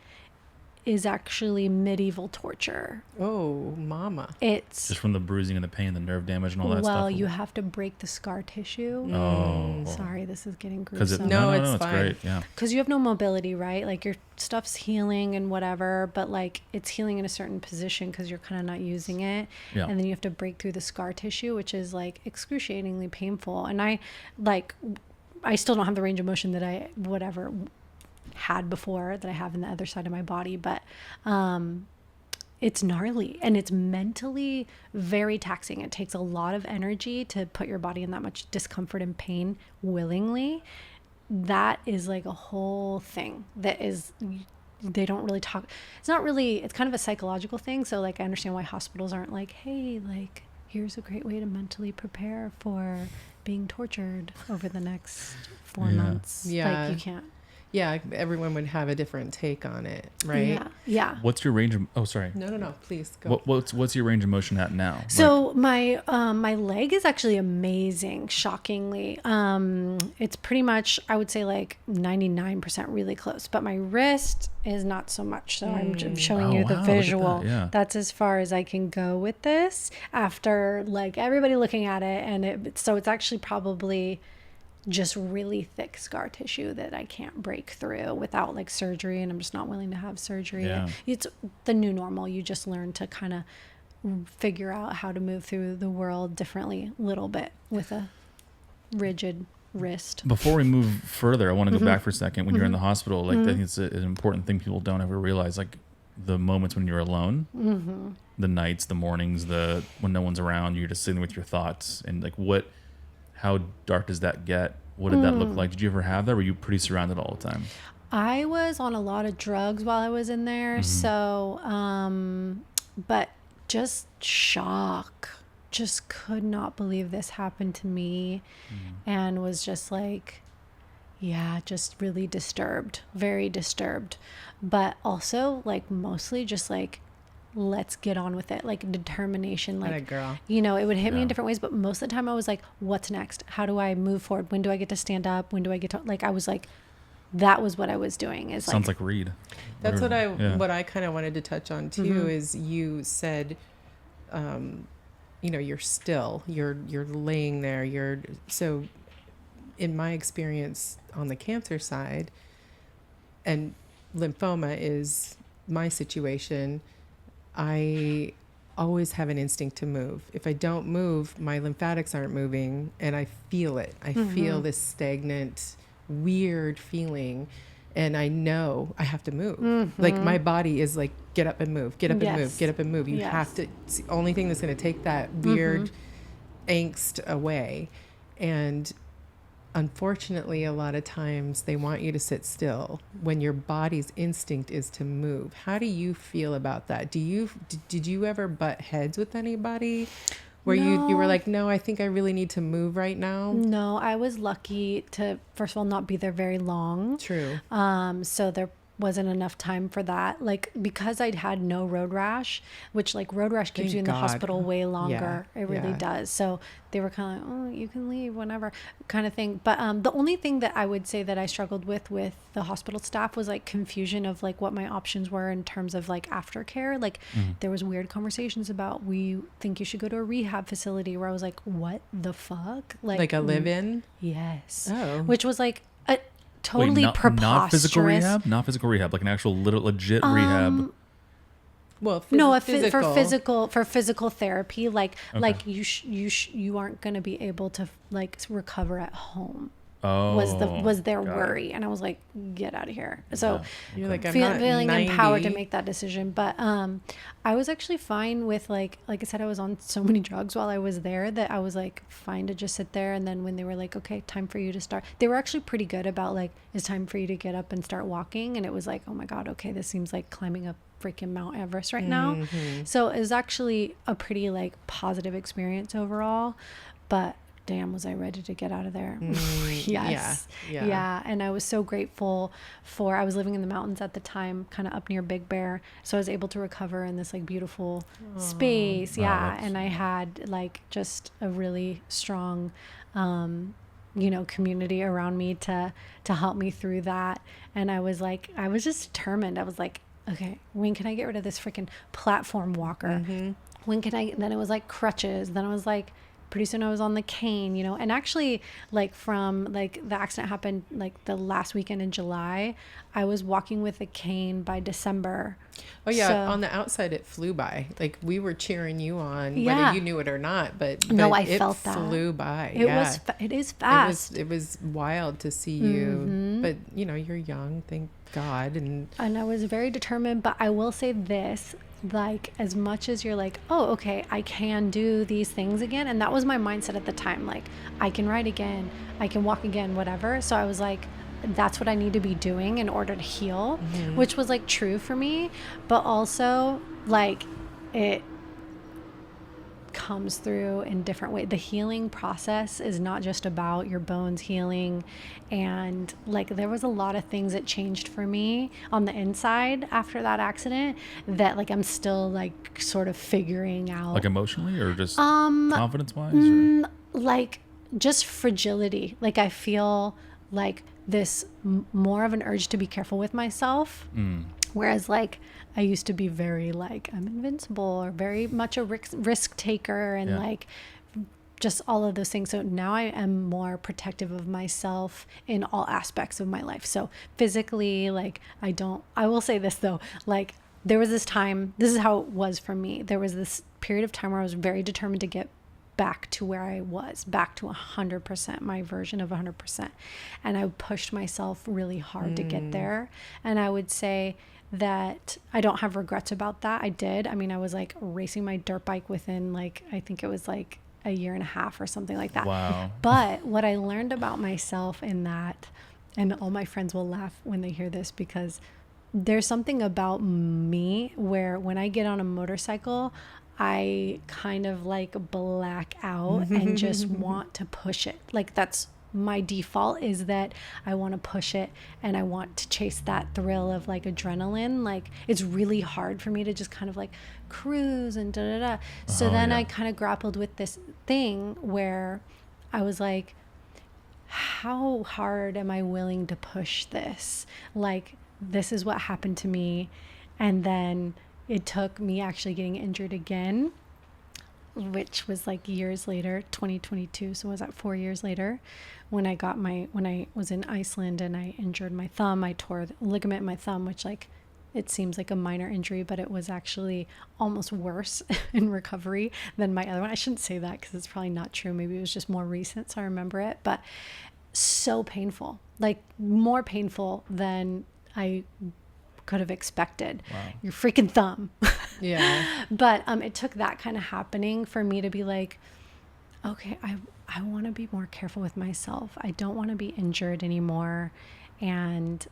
is actually medieval torture. Oh, mama. It's Just from the bruising and the pain, the nerve damage and all that stuff. well, you have to break the scar tissue. Oh. Sorry, this is getting Because gruesome. No, no, it's it's fine. great. Yeah. Because you have no mobility, right? Like your stuff's healing and whatever, but like it's healing in a certain position because you're kind of not using it. Yeah. And then you have to break through the scar tissue, which is like excruciatingly painful. And I still don't have the range of motion that I had before that I have in the other side of my body, but it's gnarly and it's mentally very taxing. It takes a lot of energy to put your body in that much discomfort and pain willingly. That is like a whole thing that is, they don't really talk. It's not really, it's kind of a psychological thing. So like I understand why hospitals aren't like, hey, like here's a great way to mentally prepare for being tortured over the next 4 months. Yeah. Like you can't. Yeah, everyone would have a different take on it, right? Yeah. Yeah. What's your range of? Oh, sorry. No, please go. What's your range of motion at now? So my leg is actually amazing, shockingly. It's pretty much, I would say like 99% really close, but my wrist is not so much. So I'm showing you the wow, look at visual. that, yeah. That's as far as I can go with this after like everybody looking at it. And so it's actually probably just really thick scar tissue that I can't break through without like surgery, and I'm just not willing to have surgery. Yeah. It's the new normal. You just learn to kind of figure out how to move through the world differently a little bit with a rigid wrist. Before we move further, I want to go back for a second. When you're in the hospital, like I Mm-hmm. think it's an important thing people don't ever realize, like the moments when you're alone, Mm-hmm. the nights, the mornings, when no one's around, you're just sitting with your thoughts, and like how dark does that get? What did that look like? Did you ever have that? Were you pretty surrounded all the time? I was on a lot of drugs while I was in there. So, but just shock. Just could not believe this happened to me, and was just like, yeah, just really disturbed, very disturbed. But also like mostly just like, let's get on with it, like determination, like Atta girl. you know, it would hit me in Yeah. different ways, but most of the time I was like, what's next? How do I move forward? When do I get to stand up? When do I get to, like, I was like, that was what I was doing, is Sounds like Reed. That's what Yeah. I kind of wanted to touch on too. Is you said, you're still, you're laying there. So in my experience on the cancer side, and lymphoma is my situation, I always have an instinct to move. If I don't move, my lymphatics aren't moving, and I feel it. I feel this stagnant, weird feeling, and I know I have to move. Like my body is like, get up and move, get up and move, Yes. get up and move. You Yes. have to. It's the only thing that's going to take that weird angst away. And unfortunately, a lot of times they want you to sit still when your body's instinct is to move. How do you feel about that? Did you ever butt heads with anybody where you were No. like, no, I think I really need to move right now? No, I was lucky to, first of all, not be there very long. True. So there wasn't enough time for that. Like, because I'd had no road rash, which like road rash keeps Thank you in the God. hospital way longer. Yeah, It really yeah. does. So they were kind of like, oh, you can leave whenever, kind of thing. But the only thing that I would say that I struggled with the hospital staff was like confusion of like what my options were in terms of like aftercare. Like there was weird conversations about, we think you should go to a rehab facility, where I was like, what the fuck? Like a live-in? Yes. Oh. Which was like a totally Wait, preposterous. not physical rehab, not physical rehab, like an actual legit rehab. Well, No, physical. for physical therapy, like you aren't going to be able to like recover at home. Oh, Was their got it. worry, and I was like, get out of here. So You're like, I'm not feeling 90. empowered to make that decision. But I was actually fine with like I said, I was on so many drugs while I was there that I was like fine to just sit there. And then when they were like, okay, time for you to start, they were actually pretty good about like, it's time for you to get up and start walking. And it was like, oh my God, okay, this seems like climbing up freaking Mount Everest right now. So it was actually a pretty like positive experience overall. But damn, was I ready to get out of there. Yes. Yeah. And I was so grateful I was living in the mountains at the time, kind of up near Big Bear. So I was able to recover in this like beautiful space. Yeah. that's- And I had like just a really strong, community around me to help me through that. And I was just determined. I was like, okay, when can I get rid of this freaking platform walker? When can I, then it was like crutches. Then it was like, pretty soon I was on the cane, you know, and actually like from like the accident happened like the last weekend in July, I was walking with a cane by December. Oh yeah, So- on the outside it flew by. Like we were cheering you on, Yeah. whether you knew it or not. But No, I it felt that. flew by. It yeah. was, it is fast. It was wild to see you. But you know, you're young, thank God, and And I was very determined, but I will say this, like as much as you're like, oh, okay, I can do these things again, and that was my mindset at the time, like I can ride again, I can walk again, whatever. So I was like, that's what I need to be doing in order to heal, which was like true for me, but also like it comes through in different ways. The healing process is not just about your bones healing, and like there was a lot of things that changed for me on the inside after that accident that like I'm still like sort of figuring out, Like emotionally or just confidence wise? like just fragility. Like I feel like this more of an urge to be careful with myself. Whereas like I used to be very like I'm invincible or very much a risk taker and Yeah. like just all of those things. So now I am more protective of myself in all aspects of my life. So physically, like I will say this though, like there was this time, this is how it was for me. There was this period of time where I was very determined to get back to where I was, back to 100%, my version of 100%. And I pushed myself really hard to get there. And I would say that I don't have regrets about that. I did. I mean, I was like racing my dirt bike within like, I think it was like a year and a half or something like that. Wow. But what I learned about myself in that, and all my friends will laugh when they hear this because there's something about me where when I get on a motorcycle, I kind of like black out and just want to push it. Like that's my default, is that I want to push it and I want to chase that thrill of like adrenaline. Like it's really hard for me to just kind of like cruise and da da da. So then yeah. I kind of grappled with this thing where I was like, how hard am I willing to push this? Like this is what happened to me. And then it took me actually getting injured again, which was like years later, 2022. So was that 4 years later when I was in Iceland and I injured my thumb. I tore the ligament in my thumb, which like, it seems like a minor injury, but it was actually almost worse in recovery than my other one. I shouldn't say that because it's probably not true. Maybe it was just more recent, so I remember it. But so painful, like more painful than I could have expected. Wow. Your freaking thumb. yeah. But it took that kind of happening for me to be like, okay, I want to be more careful with myself. I don't want to be injured anymore. And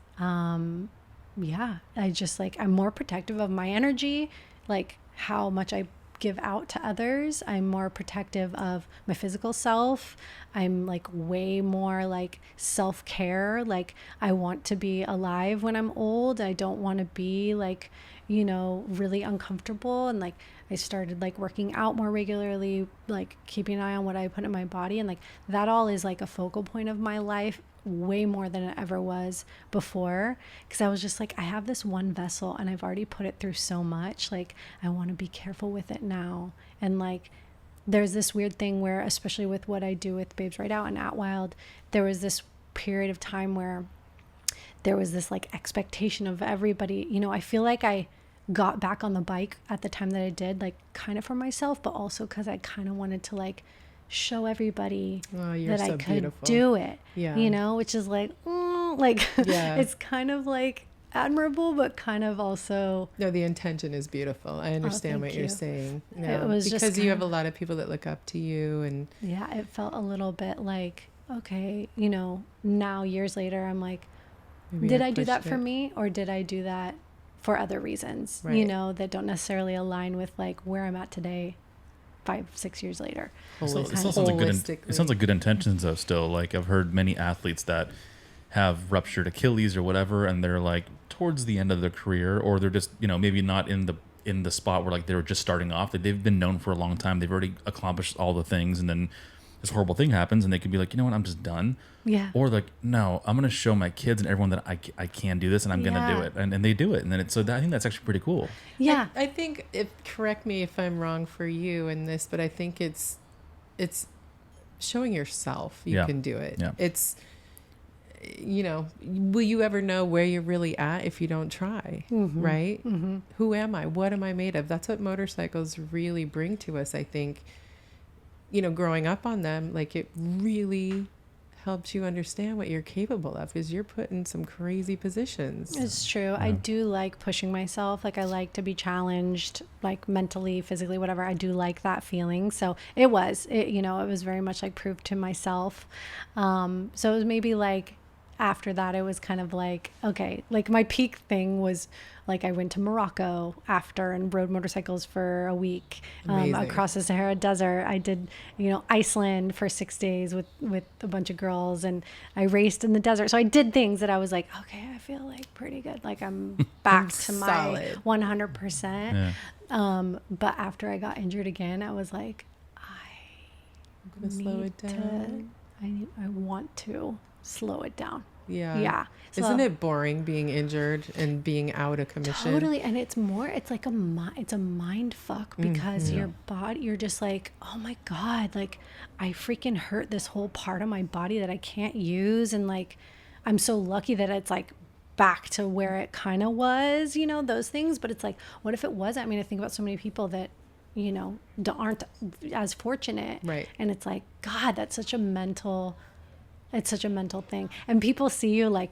yeah, I just like, I'm more protective of my energy, like how much I give out to others. I'm more protective of my physical self. I'm like way more like self-care. Like I want to be alive when I'm old. I don't want to be like, you know, really uncomfortable. And like I started like working out more regularly, like keeping an eye on what I put in my body. And like that all is like a focal point of my life, way more than it ever was before, because I was just like, I have this one vessel and I've already put it through so much, like I want to be careful with it now. And like there's this weird thing where, especially with what I do with Babes Ride Out and Out Wild, there was this period of time where there was this like expectation of everybody, you know. I feel like I got back on the bike at the time that I did, like kind of for myself, but also because I kind of wanted to like show everybody that I could beautiful. do it, Yeah. you know, which is like, like Yeah. it's kind of like admirable, but kind of also, No, the intention is beautiful. I understand thank what you're you. saying. It was just because you kind have a of- lot of people that look up to you, and yeah, it felt a little bit like, okay, you know, now years later, I'm like, maybe did I I do that pushed for it. me, or did I do that for other reasons, you Right. know, that don't necessarily align with like where I'm at today, 5-6 years later. So it Holistic- sounds like good. It holistically. sounds like good intentions though. Still, like I've heard many athletes that have ruptured Achilles or whatever, and they're like towards the end of their career, or they're just maybe not in the spot where like they were just starting off. That they've been known for a long time. They've already accomplished all the things, and then this horrible thing happens, and they could be like, you know what, I'm just done. Yeah. Or like, no, I'm going to show my kids and everyone that I can do this, and I'm going to do it. And they do it. And then I think that's actually pretty cool. Yeah. I think correct me if I'm wrong for you in this, but I think it's showing yourself you can do it. Yeah. It's, will you ever know where you're really at if you don't try? Right? Who am I? What am I made of? That's what motorcycles really bring to us. I think, growing up on them, like, it really helps you understand what you're capable of, because you're put in some crazy positions. It's true. Yeah. I do like pushing myself. Like, I like to be challenged, like, mentally, physically, whatever. I do like that feeling. So it was very much like proof to myself. So it was maybe like, after that, it was kind of like, okay, like my peak thing was like I went to Morocco after and rode motorcycles for a week across the Sahara Desert. I did, Iceland for 6 days with a bunch of girls, and I raced in the desert. So I did things that I was like, okay, I feel like pretty good. Like I'm back to my 100%. Yeah. But after I got injured again, I was like, I'm gonna slow it down. I want to slow it down. Yeah. So, isn't it boring being injured and being out of commission? Totally. And it's like it's a mind fuck, because your body, you're just like, oh my God, like I freaking hurt this whole part of my body that I can't use. And like, I'm so lucky that it's like back to where it kind of was, those things. But it's like, what if it wasn't? I mean, I think about so many people that, aren't as fortunate. Right. And it's like, God, it's such a mental thing. And people see you like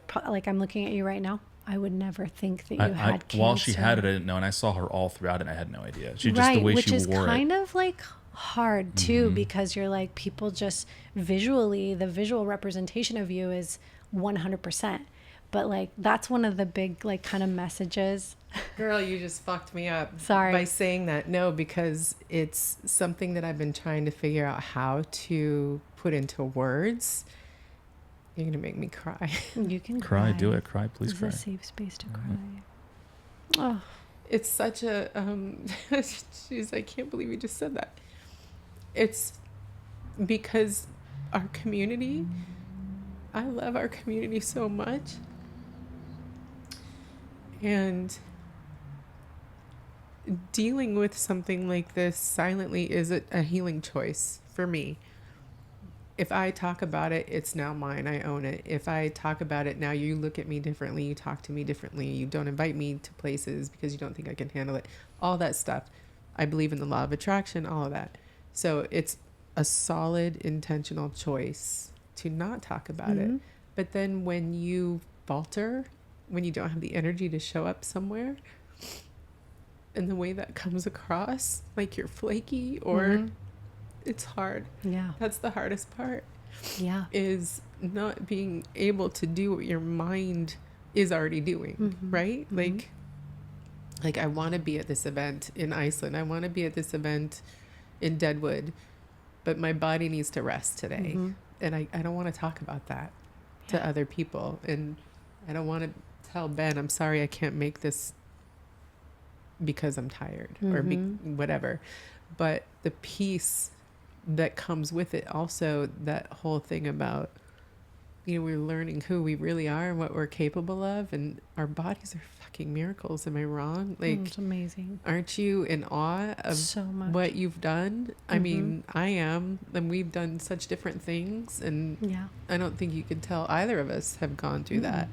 I'm looking at you right now. I would never think that you had cancer. While she had it, I didn't know. And I saw her all throughout it, and I had no idea. Just the way which she is wore kind it. of like hard too, because you're like, people just visually, the visual representation of you is 100%. But like, that's one of the big like kind of messages. Girl, you just fucked me up. Sorry. By saying that. No, because it's something that I've been trying to figure out how to put into words. You're going to make me cry. You can cry. Do it. Cry. Please cry. It's a safe space to cry. Oh. It's such a, I can't believe you just said that. It's because our community, I love our community so much. And dealing with something like this silently is a healing choice for me. If I talk about it, it's now mine. I own it. If I talk about it now, you look at me differently. You talk to me differently. You don't invite me to places because you don't think I can handle it. All that stuff. I believe in the law of attraction, all of that. So it's a solid, intentional choice to not talk about it. But then when you falter, when you don't have the energy to show up somewhere, and the way that comes across, like you're flaky or it's hard. Yeah. That's the hardest part. Yeah. Is not being able to do what your mind is already doing, right? Like I want to be at this event in Iceland. I want to be at this event in Deadwood, but my body needs to rest today. And I don't want to talk about that to other people. And I don't want to tell Ben, I'm sorry, I can't make this because I'm tired or whatever. But the peace that comes with it, also that whole thing about, we're learning who we really are and what we're capable of, and our bodies are fucking miracles. Am I wrong? Like, it's amazing. Aren't you in awe of so much what you've done? I mean, I am, and we've done such different things, and I don't think you could tell either of us have gone through that.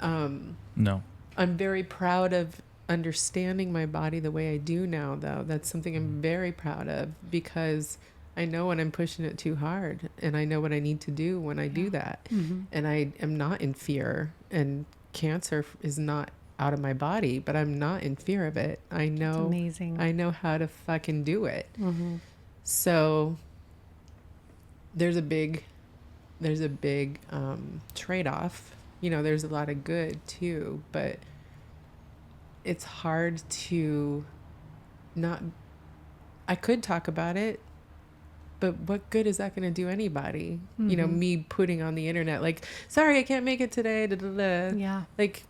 No. I'm very proud of understanding my body the way I do now, though. That's something I'm very proud of, because I know when I'm pushing it too hard, and I know what I need to do when I do that. And I am not in fear, and cancer is not out of my body, but I'm not in fear of it. I know. It's amazing. I know how to fucking do it. So there's a big trade-off. There's a lot of good too, but it's hard to not. I could talk about it, but what good is that going to do anybody? Me putting on the internet like, sorry, I can't make it today. Da, da, da. Yeah. Like,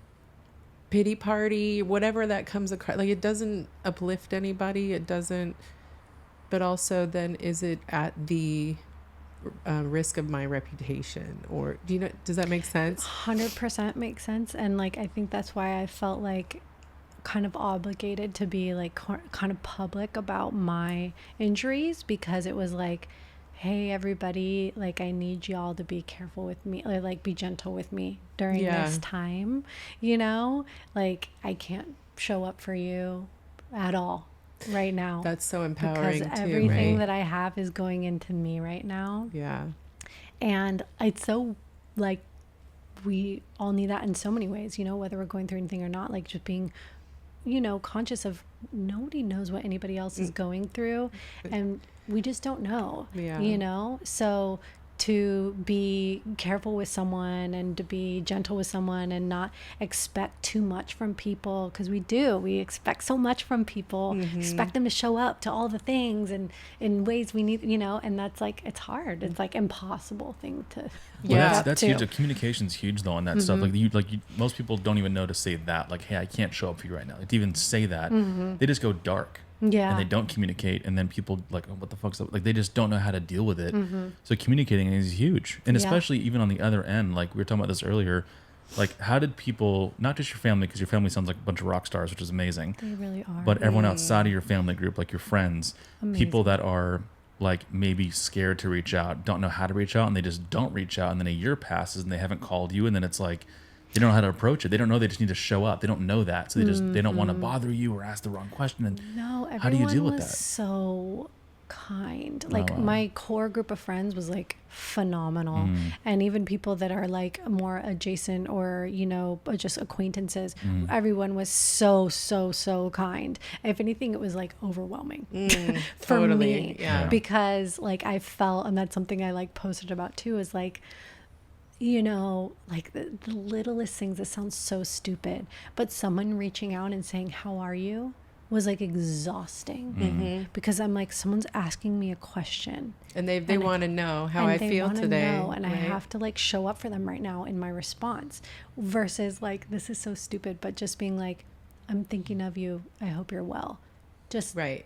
pity party, whatever that comes across. Like, it doesn't uplift anybody. It doesn't. But also, then, is it at the risk of my reputation, or do you know, does that make sense? 100% makes sense. And like, I think that's why I felt like kind of obligated to be like kind of public about my injuries, because it was like, hey everybody, like I need y'all to be careful with me, or like be gentle with me during this time, you know, like I can't show up for you at all right now. That's so empowering because too, everything right? that I have is going into me right now. Yeah. And it's so like, we all need that in so many ways, you know, whether we're going through anything or not, like just being, you know, conscious of nobody knows what anybody else is going through, and we just don't know, you know? So to be careful with someone and to be gentle with someone and not expect too much from people, because we expect so much from people, expect them to show up to all the things and in ways we need, you know, and that's like, it's hard. It's like impossible thing to that's huge. The communication's huge though on that stuff. Like most people don't even know to say that, like, hey, I can't show up for you right now. Like, to even say that, they just go dark. Yeah. And they don't communicate, and then people like, oh, what the fuck's up? Like, they just don't know how to deal with it. So communicating is huge. And especially even on the other end, like we were talking about this earlier, like how did people, not just your family, because your family sounds like a bunch of rock stars, which is amazing. They really are. But everyone outside of your family group, like your friends, Amazing. people that are like maybe scared to reach out, don't know how to reach out, and they just don't reach out, and then a year passes and they haven't called you, and then it's like, they don't know how to approach it. They don't know, they just need to show up. They don't know that. So they don't want to bother you or ask the wrong question. And no, how do you deal with was that? So kind. Like wow. my core group of friends was like phenomenal. And even people that are like more adjacent or, you know, just acquaintances, everyone was so kind. If anything, it was like overwhelming for Totally. me. Yeah. Because like I felt, and that's something I like posted about too, is like, you know, like the littlest things that sound so stupid, but someone reaching out and saying, how are you, was like exhausting. Because I'm like, someone's asking me a question. And they want to know how I feel today. And I have to like show up for them right now in my response, versus like, this is so stupid, but just being like, I'm thinking of you. I hope you're well. Just Right.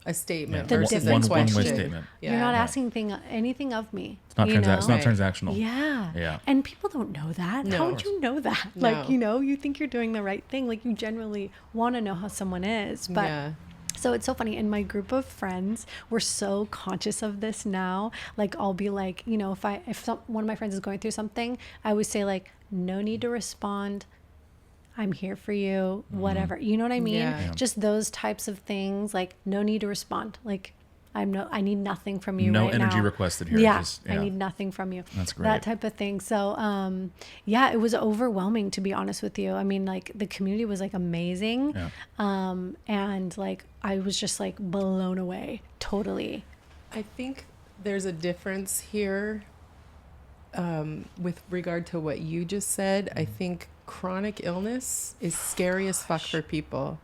A statement The versus a difference question. one-way statement. Yeah. you're not asking anything of me. It's not, you know? it's not transactional. Yeah. Yeah. And people don't know that. No. How would you know that? No. Like, you know, you think you're doing the right thing. Like, you generally want to know how someone is. But Yeah. so it's so funny. In my group of friends, we're so conscious of this now. Like, I'll be like, you know, if one of my friends is going through something, I would say like, no need to respond. I'm here for you, whatever. You know what I mean? Yeah. Just those types of things. Like, no need to respond. Like, I need nothing from you No right now. energy requested here. Yeah, Just, I need nothing from you. That's great. That type of thing. So, yeah, it was overwhelming, to be honest with you. I mean, like, the community was like amazing. Yeah. And like, I was just like blown away totally. I think there's a difference here with regard to what you just said. I think chronic illness is scary as fuck for people.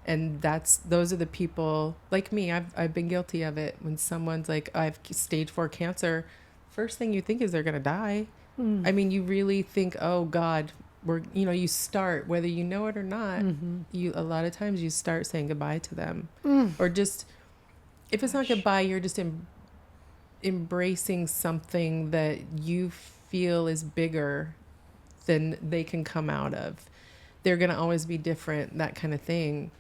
And those are the people like me. I've been guilty of it. When someone's like, I have stage 4 cancer, first thing you think is they're going to die. I mean, you really think, oh God, you start, whether you know it or not, a lot of times you start saying goodbye to them. Or just, if it's not goodbye, you're just embracing something that you feel is bigger than they can come out of. They're going to always be different, that kind of thing.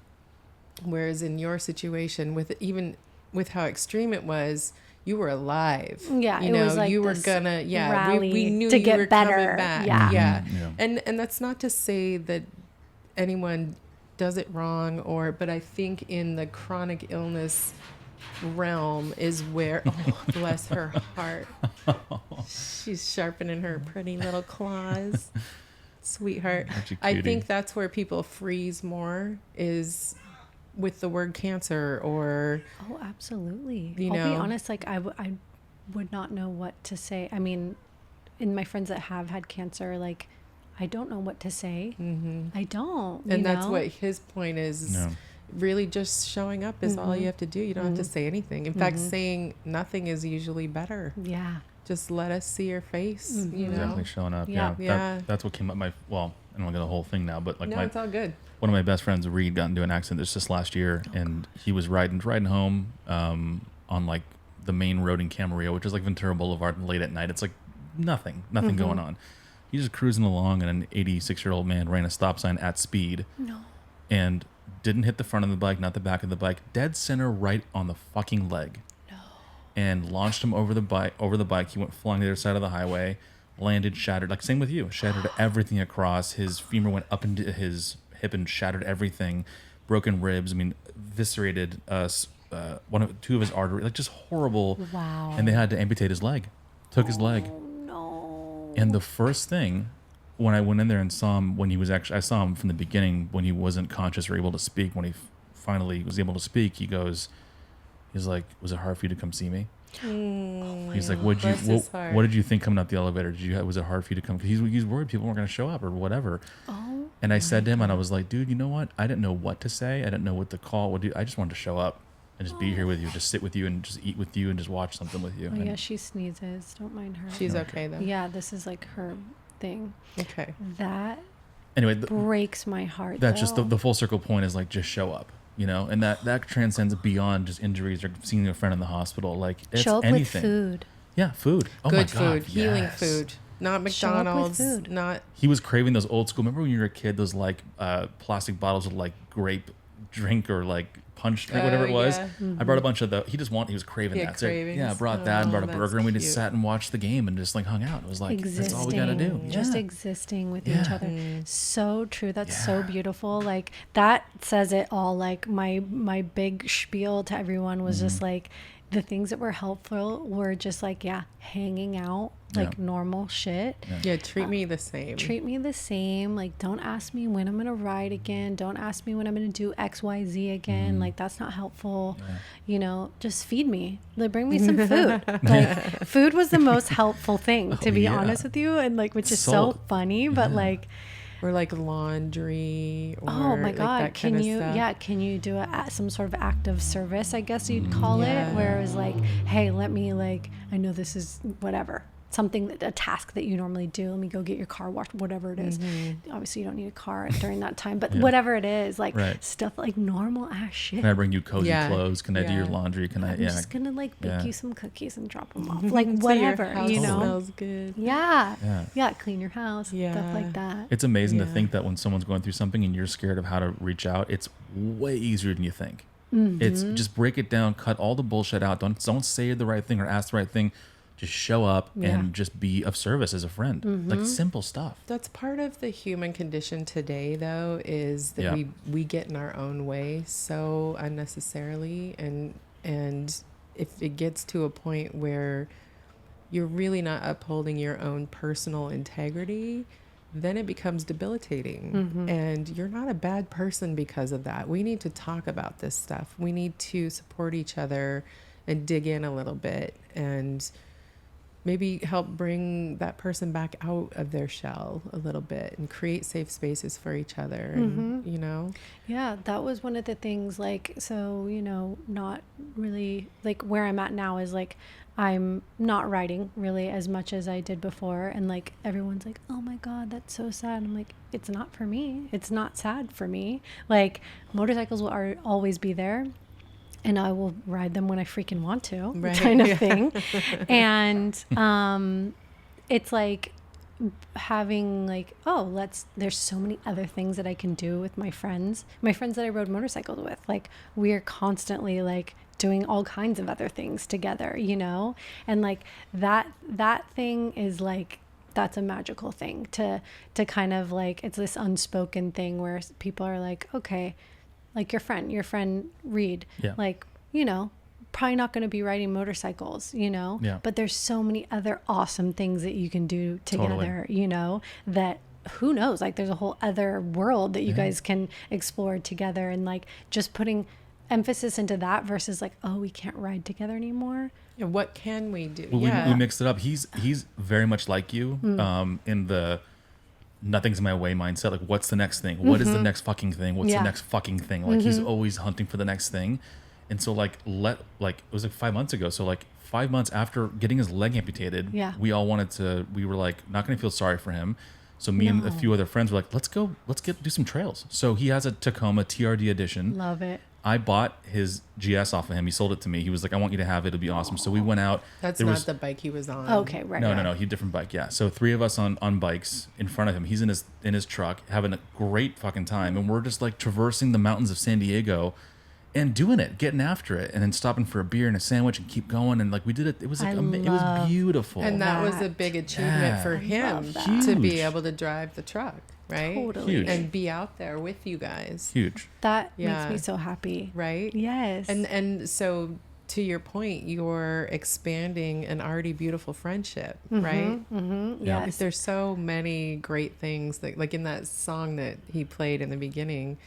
Whereas in your situation, with how extreme it was, you were alive. Yeah, you it know, was like you were this gonna, rally we knew to you get were better. coming back. Yeah. Yeah. Yeah. And that's not to say that anyone does it wrong, but I think in the chronic illness realm is where, oh, bless her heart. She's sharpening her pretty little claws. Sweetheart. I think that's where people freeze more, is with the word cancer or... Oh, absolutely. You I'll know? be honest, like I would not know what to say. I mean, in my friends that have had cancer, like, I don't know what to say. I don't. And that's know? what his point is. No. Really just showing up is all you have to do. You don't have to say anything. In fact, saying nothing is usually better. Yeah. Just let us see your face, you know? Exactly, showing up. Yeah. Yeah. That's what came up I don't want to get the whole thing now, but like No, it's all good. one of my best friends, Reed, got into an accident just last year, and he was riding home on like the main road in Camarillo, which is like Ventura Boulevard, late at night. It's like nothing going on. He's just cruising along, and an 86-year-old man ran a stop sign at speed. No. And didn't hit the front of the bike, not the back of the bike, dead center right on the fucking leg. No. And launched him over the bike. He went flying to the other side of the highway, landed, shattered, like same with you, shattered everything across. His femur went up into his hip and shattered everything, broken ribs. I mean, eviscerated two of his arteries, like just horrible. Wow. And they had to amputate his leg. Took his leg. No. And the first thing, when I went in there and saw him, I saw him from the beginning when he wasn't conscious or able to speak. When he finally was able to speak, he's like, "Was it hard for you to come see me?" He's like, what did you think coming up the elevator? Was it hard for you to come? Because he's worried people weren't going to show up or whatever. Oh. And I said to him, and I was like, dude, you know what? I didn't know what to say. I didn't know what to call. I just wanted to show up and just be here with you, just sit with you and just eat with you and just watch something with you. Oh, and yeah, she sneezes. Don't mind her. She's okay though. Yeah, this is like her thing. Okay. That anyway, breaks my heart. That's just the full circle point is like, just show up. You know, and that transcends beyond just injuries or seeing a friend in the hospital. Like, it's show up anything. with food. Yeah, food. Oh Good my God, food, healing yes. food, not Show up with McDonald's, food. not. He was craving those old school. Remember when you were a kid, those like plastic bottles of like grape drink or like punch drink, whatever it was. Yeah. I brought a bunch of he was craving Yeah, that. So cravings. yeah, I brought that and brought a that's burger, and we just cute. sat and watched the game and just like hung out. It was like, that's all we got to do. Just Yeah. existing with Yeah. each other. So true. That's so Yeah. beautiful. Like that says it all. Like my big spiel to everyone was just like the things that were helpful were just like, yeah, hanging out, like Yeah. normal shit. Yeah, treat me the same. Treat me the same. Like, don't ask me when I'm going to ride again. Don't ask me when I'm going to do XYZ again. Like, that's not helpful. Yeah. You know, just feed me. Like, bring me some food. Like, food was the most helpful thing, to be yeah. honest with you. And, like, which is so So- funny, but, like, Or like laundry. Or oh my like God, that can kind you, of stuff. yeah, can you do some sort of act of service, I guess you'd call it, where it was like, hey, let me, like, I know this is whatever. Something a task that you normally do. Let me go get your car washed, whatever it is. Obviously, you don't need a car during that time, but whatever it is, like Right. stuff like normal ass shit. Can I bring you cozy Yeah. clothes? Can I do your Yeah. laundry? Can I? I'm Yeah. just gonna like bake Yeah. you some cookies and drop them off, like So your whatever, house you know. smells good. Yeah. Yeah. Yeah, clean your house, stuff Yeah. like that. It's amazing to Yeah. think that when someone's going through something and you're scared of how to reach out, it's way easier than you think. It's just break it down, cut all the bullshit out. Don't say the right thing or ask the right thing. Just show up and just be of service as a friend. Like simple stuff. That's part of the human condition today, though, is that Yeah. we get in our own way so unnecessarily, and if it gets to a point where you're really not upholding your own personal integrity, then it becomes debilitating, and you're not a bad person because of that. We need to talk about this stuff. We need to support each other and dig in a little bit and maybe help bring that person back out of their shell a little bit and create safe spaces for each other. And, you know, Yeah, that was one of the things, like, so, you know, not really, like, where I'm at now is, like, I'm not riding really as much as I did before. And, like, everyone's like, oh, my God, that's so sad. I'm like, it's not for me. It's not sad for me. Like, motorcycles will always be there. And I will ride them when I freaking want to, Right, kind of yeah. thing. And it's like having like, oh, there's so many other things that I can do with my friends that I rode motorcycles with. Like, we're constantly like doing all kinds of other things together, you know? And like that thing is like, that's a magical thing to kind of like, it's this unspoken thing where people are like, okay, like your friend Reed, Yeah. like, you know, probably not going to be riding motorcycles, you know, Yeah. but there's so many other awesome things that you can do together, Totally. you know, that who knows, like there's a whole other world that you guys can explore together, and like just putting emphasis into that versus like, oh, we can't ride together anymore. yeah, what can we do? Well, yeah. we mixed it up. He's very much like you in the nothing's in my way mindset. Like, what's the next thing? What is the next fucking thing? What's Yeah. the next fucking thing? Like, he's always hunting for the next thing. And so, like, it was like 5 months ago. So, like, 5 months after getting his leg amputated, Yeah. we were like, not going to feel sorry for him. So me and a few other friends were like, let's do some trails. So he has a Tacoma TRD edition. Love it. I bought his GS off of him. He sold it to me. He was like, I want you to have it. It'll be awesome. So we went out. That's There not was, the bike he was on. Okay, right. no, right. no, no. He had a different bike. Yeah. So 3 of us on bikes in front of him. He's in his truck having a great fucking time. And we're just like traversing the mountains of San Diego and doing it, getting after it, and then stopping for a beer and a sandwich and keep going. And like we did it. It was like, it was beautiful. And that was a That. big achievement for him love that. to be Huge. able to drive the truck, right? Totally. Huge. And be out there with you guys, Huge. That Yeah. makes me so happy. right? Yes. And so to your point, you're expanding an already beautiful friendship, right? Mm-hmm. Yeah. Like, Yes. there's so many great things that, like in that song that he played in the beginning.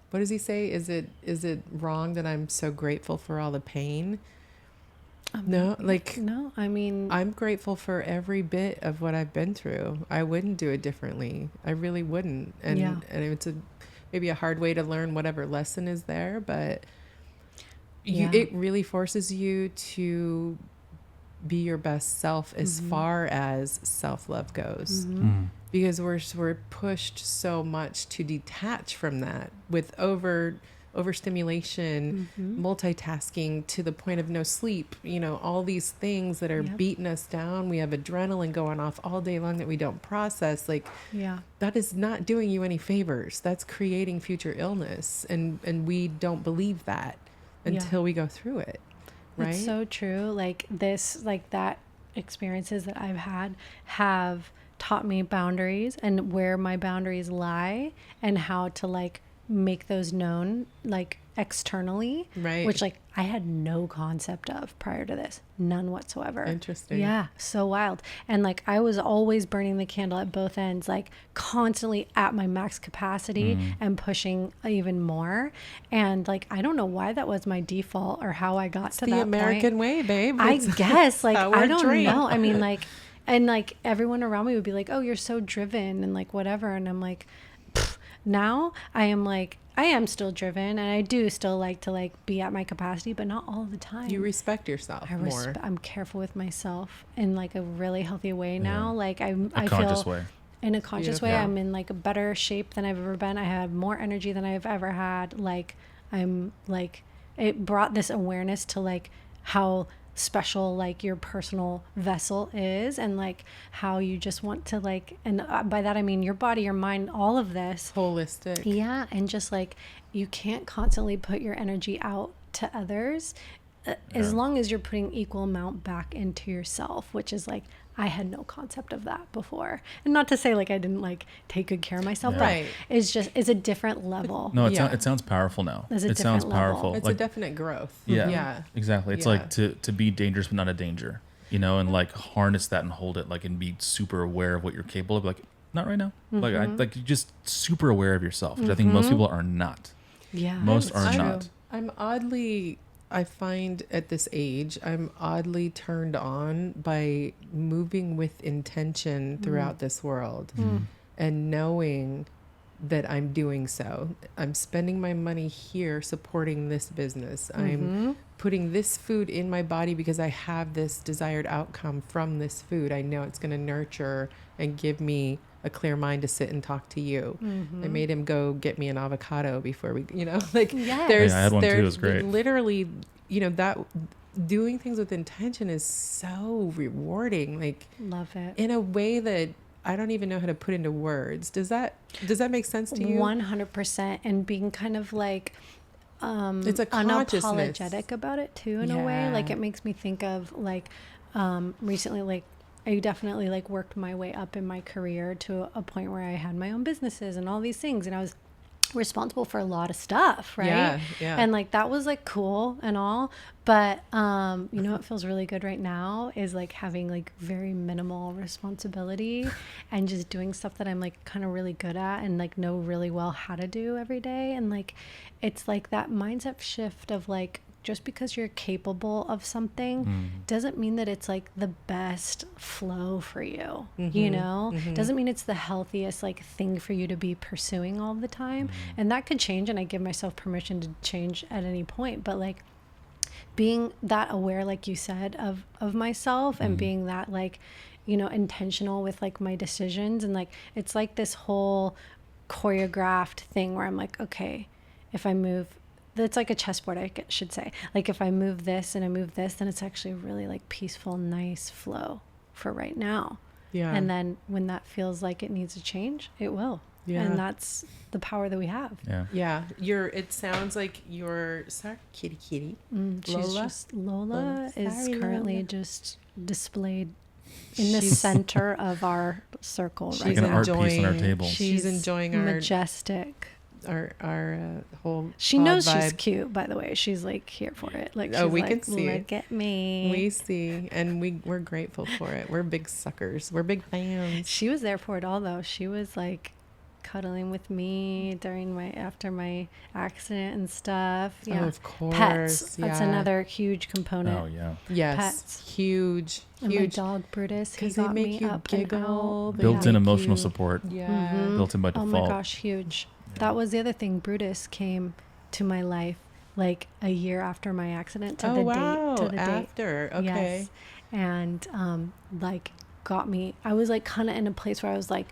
What does he say? Is it wrong that I'm so grateful for all the pain? No, like No, I mean, I'm grateful for every bit of what I've been through. I wouldn't do it differently. I really wouldn't. And Yeah. and it's maybe a hard way to learn whatever lesson is there, but it really forces you to be your best self as far as self-love goes. Because we're pushed so much to detach from that with overstimulation, multitasking to the point of no sleep, all these things that are Yep. beating us down. We have adrenaline going off all day long that we don't process. Like yeah. that is not doing you any favors. That's creating future illness. And we don't believe that until we go through it. Right. It's so true. Like that experiences that I've had have taught me boundaries and where my boundaries lie and how to like make those known like externally, Right. which like I had no concept of prior to this, none whatsoever. Interesting. Yeah, so wild. And like I was always burning the candle at both ends, like constantly at my max capacity and pushing even more. And like I don't know why that was my default or how I got to the that American point. way, babe. I It's guess like how I we're don't trained. know. I mean like and like everyone around me would be like, "Oh, you're so driven," and like whatever. And I'm like, now I am still driven, and I do still like to like be at my capacity, but not all the time. You respect yourself more. I'm careful with myself in like a really healthy way now. Like I conscious feel way. in a conscious way. Yeah. I'm in like a better shape than I've ever been. I have more energy than I've ever had. Like I'm like it brought this awareness to like how special like your personal vessel is and like how you just want to like and by that I mean your body, your mind, all of this Holistic. yeah, and just like you can't constantly put your energy out to others as long as you're putting equal amount back into yourself, which is like I had no concept of that before. And not to say like I didn't like take good care of myself, Yeah. but Right. it's a different level. No, Yeah. it sounds powerful now. There's a It sounds different level. powerful. It's like, a definite growth. yeah, Yeah. exactly. It's Yeah. like to be dangerous but not a danger, and like harness that and hold it, like, and be super aware of what you're capable of. Like, not right now. Like, like you're just super aware of yourself, which I think most people are not. Yeah. Most are I'm- not. I'm oddly, I find at this age, I'm oddly turned on by moving with intention throughout this world and knowing that I'm doing so. I'm spending my money here supporting this business. I'm putting this food in my body because I have this desired outcome from this food. I know it's going to nurture and give me a clear mind to sit and talk to you. I made him go get me an avocado before we, like Yes. there's, Yeah, I had one too. It there's was great. literally, that doing things with intention is so rewarding, like Love it. in a way that I don't even know how to put into words. Does that make sense to you? 100%. And being kind of like It's a consciousness. unapologetic about it too in a way. Yeah. Like it makes me think of like recently like I definitely like worked my way up in my career to a point where I had my own businesses and all these things and I was responsible for a lot of stuff, right? Yeah. And like that was like cool and all, but what feels really good right now is like having like very minimal responsibility and just doing stuff that I'm like kind of really good at and like know really well how to do every day. And like it's like that mindset shift of like just because you're capable of something doesn't mean that it's like the best flow for you, doesn't mean it's the healthiest like thing for you to be pursuing all the time. And that could change, and I give myself permission to change at any point, but like being that aware, like you said, of myself and being that like intentional with like my decisions, and like it's like this whole choreographed thing where I'm like, okay, if I move, it's like a chessboard, should say. Like if I move this and I move this, then it's actually really like peaceful, nice flow for right now. Yeah. And then when that feels like it needs to change, it will. Yeah. And that's the power that we have. Yeah. Yeah. It sounds like sorry, kitty. She's Lola? just, Lola Lola. is Sorry, currently Lola. just displayed in the center of our circle right Like an now. art piece on our table. She's enjoying majestic. our whole She pod knows vibe. she's cute, by the way. She's like here for it. Like she's We like, can see it. look at me. We see, and we're grateful for it. We're big suckers. We're big fans. She was there for it all though. She was like cuddling with me after my accident and stuff. Yeah. Oh, of course. Pets. That's yeah. another huge component. Oh yeah. Yes. Pets. Huge. And my Huge. dog Brutus, he Because they got make me you up giggle. and out. they Built-in make emotional you- support. Yeah. Mhm. Built-in by Oh default. my gosh, huge. That was the other thing. Brutus came to my life like a year after my accident to Oh, the wow. date. To the date. After. Okay. Yes. And like got me. I was like kind of in a place where I was like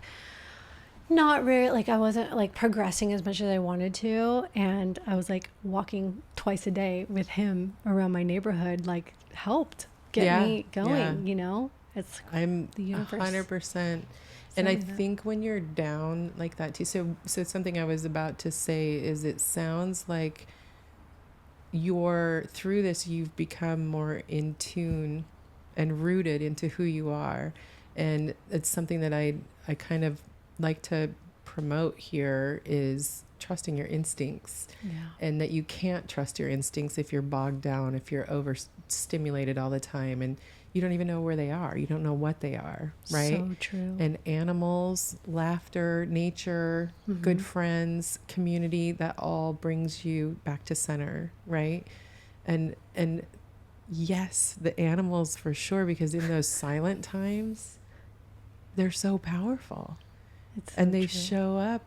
not really like I wasn't like progressing as much as I wanted to, and I was like walking twice a day with him around my neighborhood like helped get Yeah, me going, yeah. you know? It's I'm the universe. 100%. And I sending that. think when you're down like that too, so something I was about to say is it sounds like through this, you've become more in tune and rooted into who you are. And it's something that I kind of like to promote here is trusting your instincts. Yeah. And that you can't trust your instincts if you're bogged down, if you're overstimulated all the time and you don't even know where they are. You don't know what they are, right? So true. And animals, laughter, nature, good friends, community, that all brings you back to center, right? And yes, the animals for sure, because in those silent times, they're so powerful. It's so And they true. show up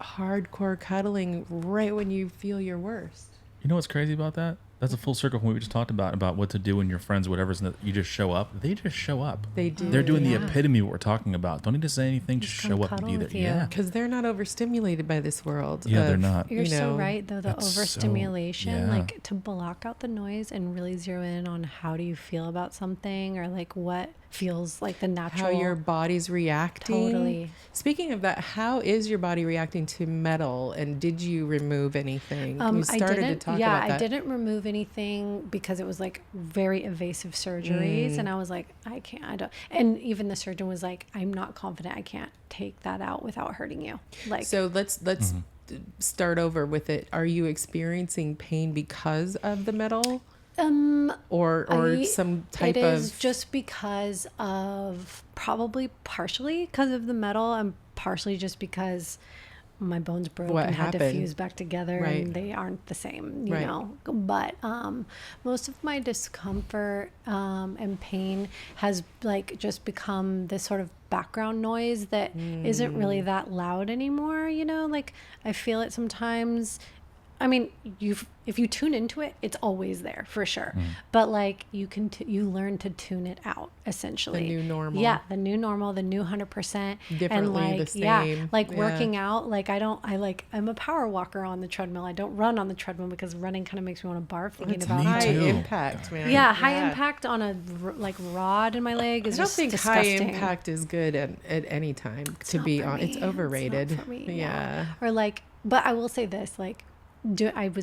hardcore cuddling right when you feel your worst. You know what's crazy about that? That's a full circle from what we just talked about what to do when your friends, whatever's, and that you just show up. They just show up. They do. They're doing Yeah. the epitome of what we're talking about. Don't need to say anything. Just Just come show up and cuddle be there. with you. Yeah. Because they're not overstimulated by this world. Yeah, they're not. You're you so know, right, though. The that's so- overstimulation, yeah. like to block out the noise and really zero in on how do you feel about something, or like what feels like the natural. how your body's reacting. Totally. Speaking of that, how is your body reacting to metal? And did you remove anything? You I started to didn't. talk Yeah, about that. I didn't remove anything because it was like very invasive surgeries, and I was like, I can't. I don't. And even the surgeon was like, I'm not confident. I can't take that out without hurting you. Like, So let's start over with it. Are you experiencing pain because of the metal, or some type it is of? just because of probably partially because of the metal, and partially just because my bones broke What and had to happened? fuse back together, Right. and they aren't the same, you Right. know. But most of my discomfort and pain has like just become this sort of background noise that isn't really that loud anymore, you know. Like I feel it sometimes. I mean, if you tune into it, it's always there for sure. But like you learn to tune it out essentially. The new normal. Yeah, the new normal, the new 100%. Differently, and like, the yeah, same. like Yeah. working out. Like I'm a power walker on the treadmill. I don't run on the treadmill because running kind of makes me want to barf thinking It's about me high too. impact, man. Yeah, high impact on a like rod in my leg I is don't just think disgusting. high impact is good at any time. It's to not be for on, me. it's overrated. It's not for me, Yeah. Or like, but I will say this, like, I've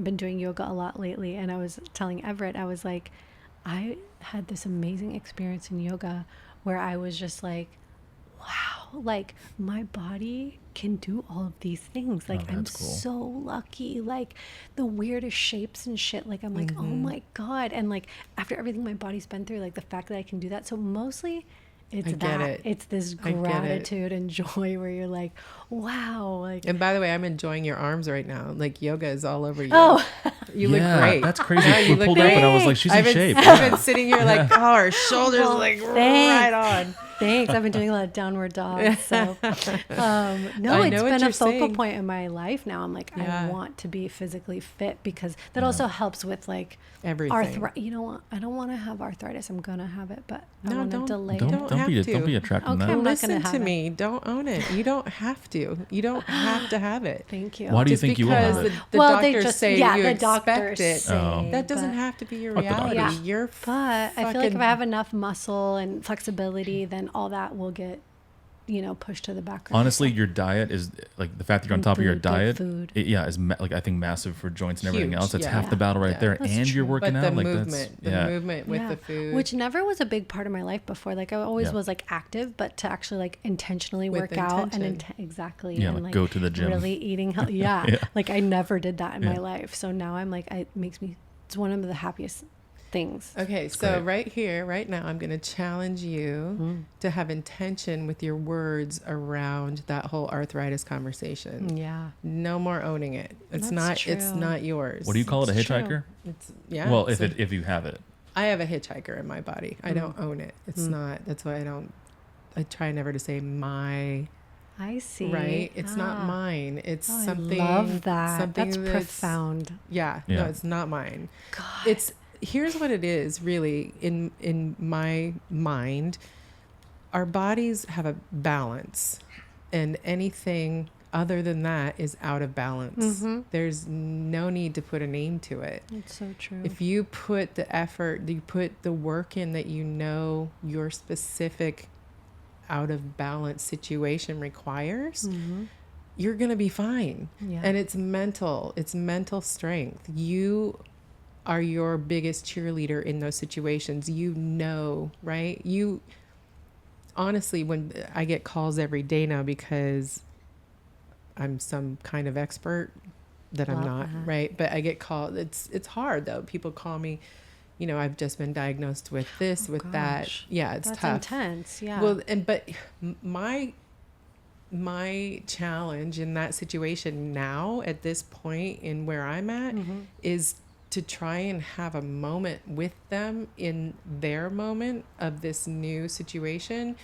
been doing yoga a lot lately, and I was telling Everett, I was like, I had this amazing experience in yoga where I was just like, wow, like my body can do all of these things. Like I'm that's cool. so lucky. Like the weirdest shapes and shit. Like I'm like, oh my God. And like after everything my body's been through, like the fact that I can do that. So mostly it's I get that. it. It's this I get it. gratitude and joy where you're like, wow. Like And by the way, I'm enjoying your arms right now. Like yoga is all over you. oh, You Yeah, look great. That's crazy. Yeah, you We look pulled up and I was great. like, she's in I've been, shape. I've been sitting here like, oh, her shoulders Well, like thanks. right on. Thanks. I've been doing a lot of downward dogs. So, no, I it's know what been a you're focal saying. point in my life now. I'm like, Yeah. I want to be physically fit because that also helps with like Everything. You know what? I don't want to have arthritis. I'm gonna have it, but I No, want to don't- delay don't it. have to. Don't be attracting Okay, that. I'm not Listen gonna to have it. me. Don't own it. You don't have to. You don't have to have it. Thank you. Why do you Just think you will have because it? the well, they doctors just say yeah, you the expect doctors it. say, That doesn't but- have to be your Fuck the reality. doctors. You're But I feel like if fucking- I have enough muscle and flexibility, then all that will get, pushed to the background. Honestly, your diet is like the fact that you're on top of your Food, good diet. food. Is like I think massive for joints and everything Huge, else. That's yeah. half the battle right Yeah. there, That's and you're true. working but the out like movement, that's the movement with the food, which never was a big part of my life before. Like I always Yeah. was like active, but to actually like intentionally With work out and intention. exactly, Yeah, and like, go to the gym. really eating healthy. Yeah, Yeah. like I never did that in my Yeah. life. So now I'm like, it makes me. It's one of the happiest things. Okay, so great. right here, right now, I'm going to challenge you to have intention with your words around that whole arthritis conversation. Yeah. No more owning it. It's That's It's true. not yours. what do you call it? A It's true. hitchhiker? It's yeah. Well, it's if you have it, I have a hitchhiker in my body. I don't own it. It's not. That's why I don't. I try never to say my. I see. Right. It's not Ah. mine. It's Oh, something. I love that. Something That's profound. Yeah. Yeah. No, it's not mine. God. It's here's what it is really in my mind. Our bodies have a balance, and anything other than that is out of balance. There's no need to put a name to it. It's so true. If you put the effort, you put the work in that your specific out of balance situation requires, you're going to be fine. Yeah. And it's mental strength. You are your biggest cheerleader in those situations. Right? Honestly, when I get calls every day now because I'm some kind of expert that I'm Love not, that. right? But I get called. It's hard though. People call me, I've just been diagnosed with this, with that. gosh. Yeah, it's That's tough. intense. Yeah. Well, but my challenge in that situation now at this point in where I'm at is to try and have a moment with them in their moment of this new situation,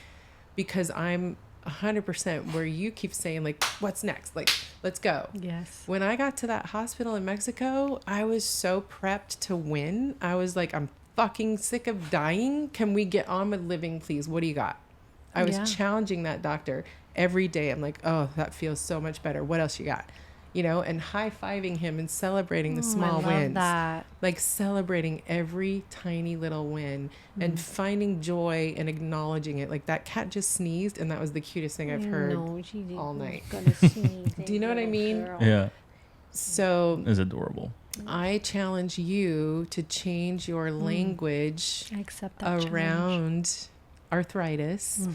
because I'm 100% where you keep saying like, what's next? Like, let's go. yes. When I got to that hospital in Mexico, I was so prepped to win. I was like, I'm fucking sick of dying. Can we get on with living, please? What do you got? I was Yeah. challenging that doctor every day. I'm like, oh, that feels so much better. What else you got? And high-fiving him and celebrating the small I love wins. that. Like celebrating every tiny little win and finding joy and acknowledging it. Like that cat just sneezed, and that was the cutest thing I've heard No, she didn't. all night. Gonna sneeze. Do you know what I mean? Girl. yeah, So it's adorable. I challenge you to change your language I accept that challenge. around arthritis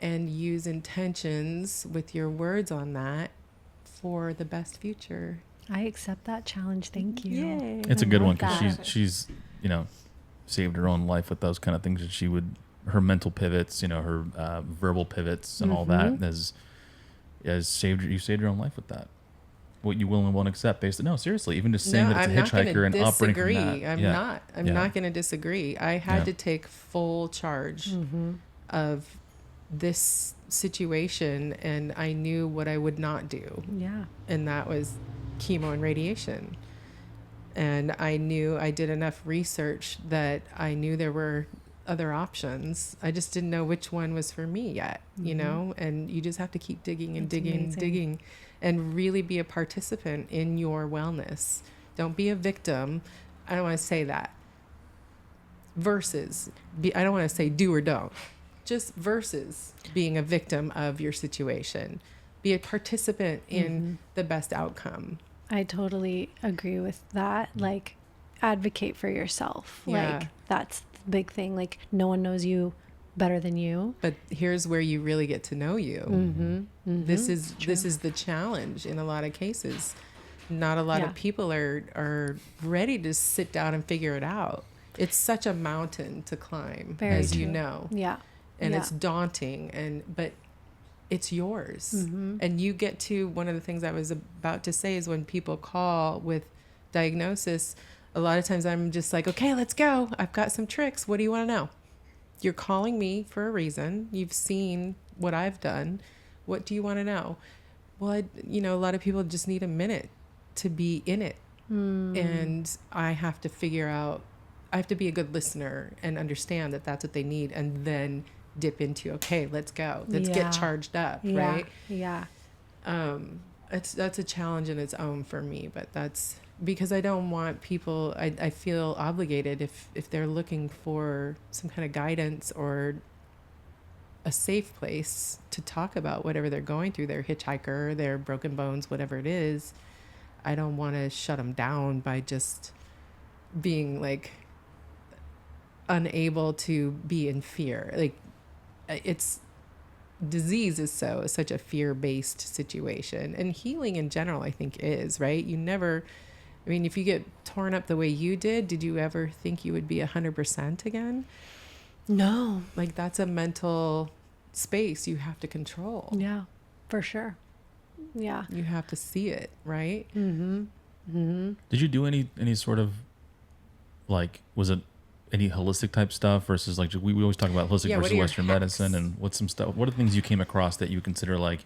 and use intentions with your words on that for the best future. I accept that challenge. Thank you. Yay. It's a I good love one because that. she's saved her own life with those kind of things that she would her mental pivots, her verbal pivots and all that has saved you saved your own life with that. What you will and won't accept based on, no, seriously, even just saying that it's a hitchhiker and operating from that. I'm Yeah. not going to disagree. I had Yeah. to take full charge of this situation, and I knew what I would not do, Yeah. and that was chemo and radiation. And I knew I did enough research that I knew there were other options. I just didn't know which one was for me yet, and you just have to keep digging and That's digging and amazing. digging and really be a participant in your wellness. Don't be a victim. I don't want to say that. Versus, I don't want to say do or don't. Just versus being a victim of your situation. Be a participant in the best outcome. I totally agree with that. Like, advocate for yourself. Yeah. Like, that's the big thing. Like, no one knows you better than you. But here's where you really get to know you. This is True. the challenge in a lot of cases. Not a lot Yeah. of people are ready to sit down and figure it out. It's such a mountain to climb, Very as you true. know, Yeah. and Yeah. it's daunting. But it's yours, Mm-hmm. and you get to. One of the things I was about to say is when people call with diagnosis, a lot of times I'm just like, okay, let's go. I've got some tricks. What do you want to know? You're calling me for a reason. You've seen what I've done. What do you want to know? Well, a lot of people just need a minute to be in it. And I have to I have to be a good listener and understand that that's what they need, and then dip into, okay, let's go. Let's get charged up, right? Yeah. That's a challenge in its own for me, but that's because I don't want people, I feel obligated if they're looking for some kind of guidance or a safe place to talk about whatever they're going through, their hitchhiker, their broken bones, whatever it is. I don't want to shut them down by just being like unable to be in fear. Like, it's disease is such a fear-based situation, and healing in general, I think, is right. If you get torn up the way you did you ever think you would be 100% again? No. Like, that's a mental space you have to control. Yeah, for sure. Yeah. You have to see it, right? Did you do any sort of, like, was it any holistic type stuff versus, like, we always talk about holistic versus Western medicine, and what are the things you came across that you consider, like,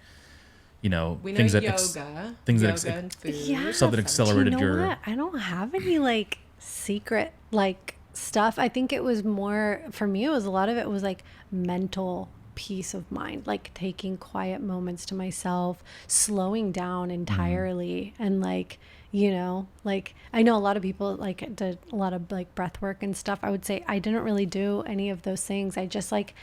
We know things that yoga and food. Yeah. stuff that accelerated Do you know your what? I don't have any like secret like stuff. I think it was more for me. It was a lot of it was like mental peace of mind, like taking quiet moments to myself, slowing down entirely, and like like I know a lot of people like did a lot of like breath work and stuff. I would say I didn't really do any of those things. I just like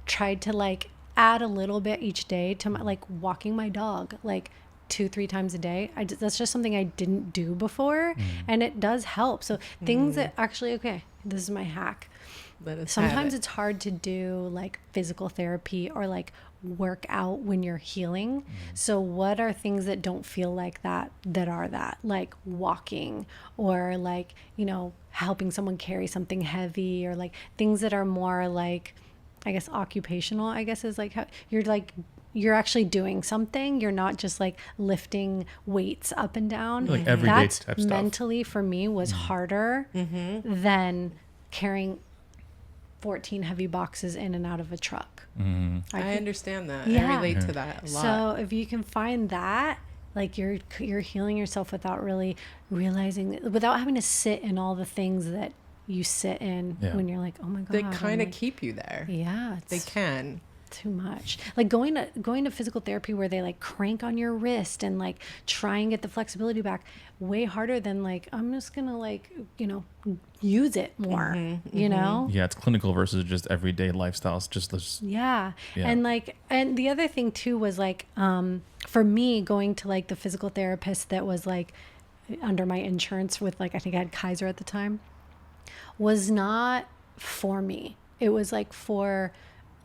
tried to like add a little bit each day to my like walking my dog like 2-3 times a day. That's just something I didn't do before, and it does help. So things that actually, okay, this is my hack. Sometimes it's hard to do like physical therapy or like work out when you're healing. So what are things that don't feel like that are that, like walking or like helping someone carry something heavy, or like things that are more like, I guess, occupational, I guess, is like how you're actually doing something. You're not just like lifting weights up and down. like everyday That's type stuff. mentally for me was harder than carrying 14 heavy boxes in and out of a truck. I understand that. Yeah. I relate to that a lot. So if you can find that, like you're healing yourself without really realizing, without having to sit in all the things that you sit in when you're like, oh my God. They kind of like, keep you there. Yeah. They can. Too much. Like going to physical therapy where they like crank on your wrist and like try and get the flexibility back, way harder than like, I'm just gonna like, use it more, Yeah, it's clinical versus just everyday lifestyles. Yeah. And the other thing too was like, for me, going to like the physical therapist that was like under my insurance with like, I think I had Kaiser at the time, was not for me. It was like for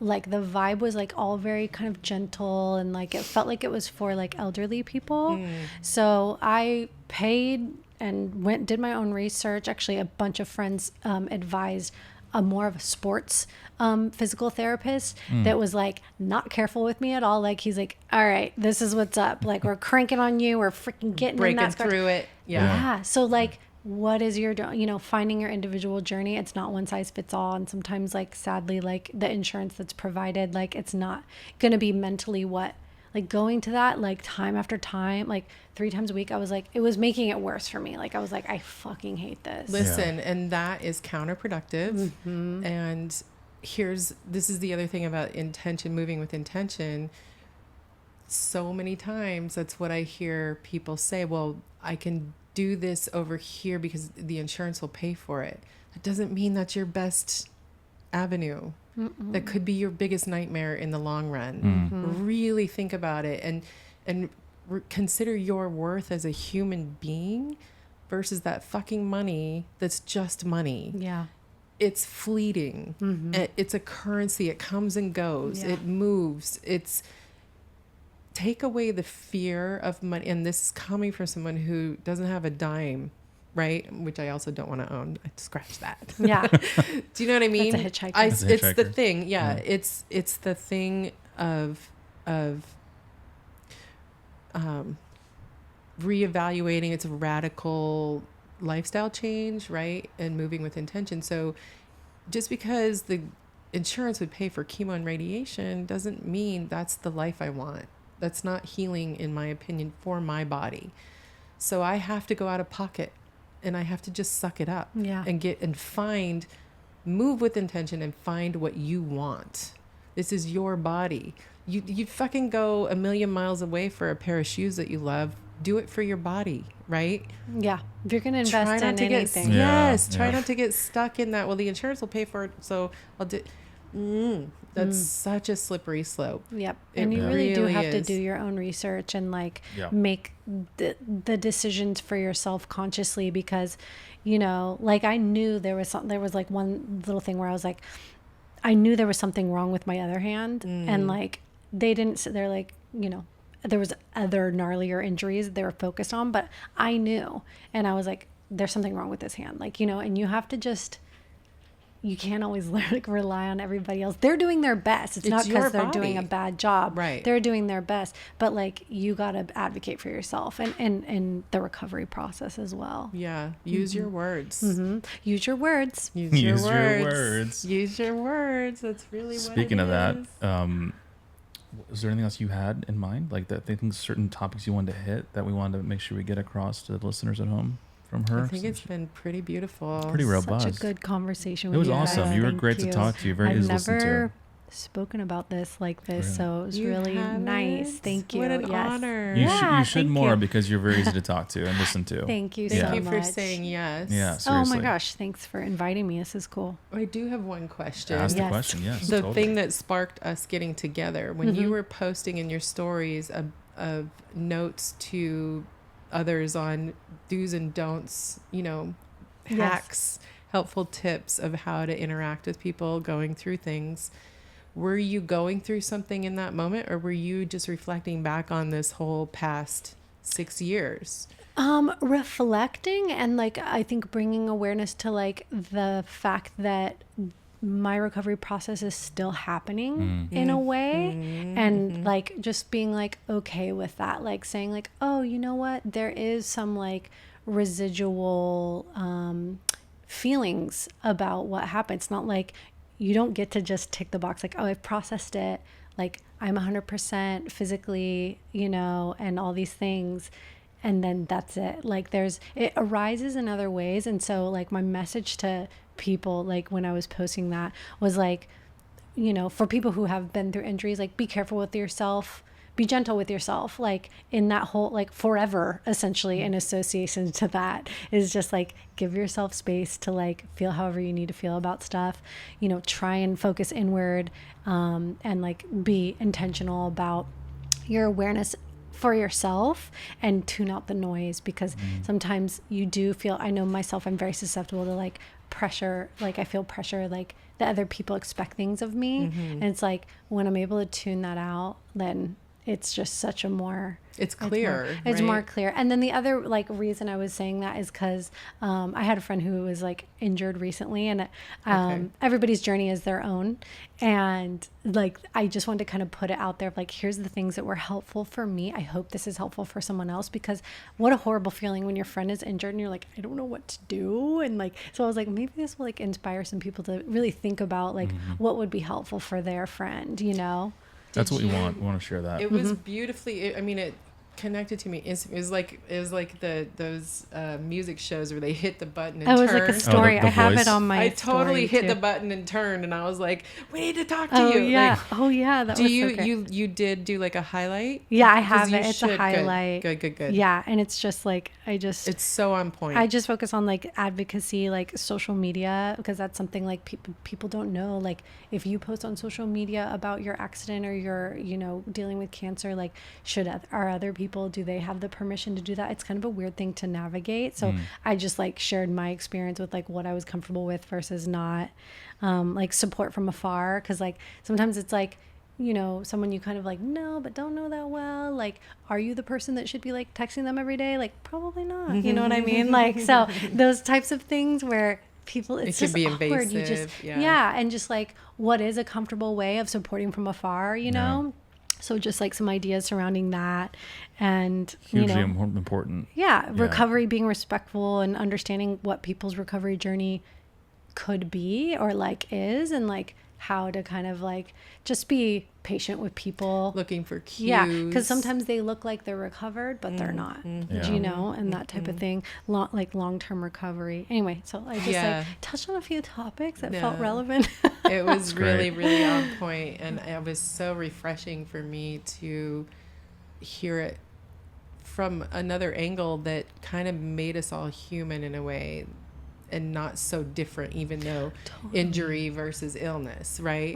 like, the vibe was like all very kind of gentle, and like it felt like it was for like elderly people. So I paid and did my own research. Actually, a bunch of friends advised more of a sports physical therapist that was like not careful with me at all. Like, he's like, all right, this is what's up. Like, we're cranking on you. We're freaking getting breaking through it. Yeah. So like, what is your, finding your individual journey. It's not one size fits all. And sometimes like, sadly, like the insurance that's provided, like it's not going to be mentally what, like going to that, like time after time, like 3 times a week, I was like, it was making it worse for me. Like, I was like, I fucking hate this. Listen, and that is counterproductive. And this is the other thing about intention, moving with intention. So many times that's what I hear people say, well, I can do this over here because the insurance will pay for it. That doesn't mean that's your best avenue. That could be your biggest nightmare in the long run. Really think about it and consider your worth as a human being versus that fucking money that's just money. Yeah. It's fleeting. It's a currency. It comes and goes. It moves. Take away the fear of money. And this is coming from someone who doesn't have a dime, right? Which I also don't want to own. I scratch that. Yeah. Do you know what I mean? That's a hitchhiker. It's the thing. Yeah. It's the thing of reevaluating. It's a radical lifestyle change, right? And moving with intention. So just because insurance would pay for chemo and radiation doesn't mean that's the life I want. That's not healing, in my opinion, for my body. So I have to go out of pocket, and I have to just suck it up and move with intention and find what you want. This is your body. You fucking go a million miles away for a pair of shoes that you love. Do it for your body, right? Yeah. If you're going to invest in anything. Try not to get stuck in that. Well, the insurance will pay for it, so I'll do. That's such a slippery slope. Yep. It And you really do have to is. do your own research and make the decisions for yourself consciously, because, like I knew there was like one little thing where I was like, I knew there was something wrong with my other hand, and like they're like, there was other gnarlier injuries they were focused on, but I knew, and I was like, there's something wrong with this hand. Like, and you have to you can't always rely on everybody else. They're doing their best. It's not because they're doing a bad job. Right. They're doing their best, but like, you got to advocate for yourself and the recovery process as well. Yeah. Use your words. Use your words. Use your words. Use your words. That's really Speaking of that, is. is there anything else you had in mind? Like that things, certain topics you wanted to hit that we wanted to make sure we get across to the listeners at home from her? I think it's been pretty beautiful. Pretty robust. Such a good conversation with It was you awesome. guys. You were Thank great to talk to. You're very I've easy to listen to. never spoken about this like this, Really? so it was You really haven't? nice. Thank you. What an Yes. honor. You Yeah, should thank more you. because you're very easy to talk to and listen to. Thank you Thank so you much. for saying yes. Yeah, Oh seriously. my gosh, thanks for inviting me. This is cool. I do have one question. Ask the Yes. question, yes. The totally. thing that sparked us getting together, when you were posting in your stories of notes to others on do's and don'ts, hacks, helpful tips of how to interact with people going through things. Were you going through something in that moment, or were you just reflecting back on this whole past 6 years? Reflecting and like, I think bringing awareness to like the fact that my recovery process is still happening in a way, and like just being like okay with that, like saying like, oh, you know what, there is some like residual feelings about what happened. It's not like you don't get to just tick the box like, oh, I've processed it, like I'm 100% physically, and all these things, and then that's it. Like it arises in other ways. And so like my message to people, like when I was posting that, was like, for people who have been through injuries, like be careful with yourself, be gentle with yourself, like in that whole, like forever essentially in association to that is just like, give yourself space to like feel however you need to feel about stuff, try and focus inward, and like be intentional about your awareness for yourself and tune out the noise, because sometimes you do feel, I know myself, I'm very susceptible to like pressure, like I feel pressure, like that other people expect things of me, and it's like when I'm able to tune that out, then it's just such a more It's clear. it's right? more clear. And then the other like reason I was saying that is because I had a friend who was like injured recently, and everybody's journey is their own, and like I just wanted to kind of put it out there, like here's the things that were helpful for me. I hope this is helpful for someone else, because what a horrible feeling when your friend is injured and you're like, I don't know what to do. And like, so I was like, maybe this will like inspire some people to really think about like what would be helpful for their friend, That's what Did we you- want. We want to share that. It was beautifully. it connected to me. It was like those music shows where they hit the button and It was turn. like a story. the I have voice. it on my I totally story, hit too. the button and turned, and I was like, "We need to talk to Oh you." yeah. Like, Oh yeah. That do was you so great. you did do like a highlight? Yeah, I 'Cause have you it. It's should. a highlight. Good. Yeah, and it's just like It's so on point. I just focus on like advocacy, like social media, because that's something like people don't know. Like if you post on social media about your accident or your, dealing with cancer, like are other people, do they have the permission to do that? It's kind of a weird thing to navigate. So I just like shared my experience with like what I was comfortable with versus not, like support from afar. Cause like sometimes it's like, someone you kind of like know but don't know that well, like are you the person that should be like texting them every day? Like probably not. You know what I mean? Like, so those types of things where people, it's can just be awkward. You invasive, just yeah. and just like what is a comfortable way of supporting from afar, Yeah. So just like some ideas surrounding that, and Hugely important. recovery, being respectful and understanding what people's recovery journey could be or like is, and like how to kind of like just be patient with people. Looking for cues. Yeah, because sometimes they look like they're recovered, but they're not. Yeah. You know, and that type of thing, like long-term recovery. Anyway, so I just like touched on a few topics that felt relevant. It was really, great. really on point, and it was so refreshing for me to hear it from another angle that kind of made us all human in a way, and not so different, even though injury versus illness, right?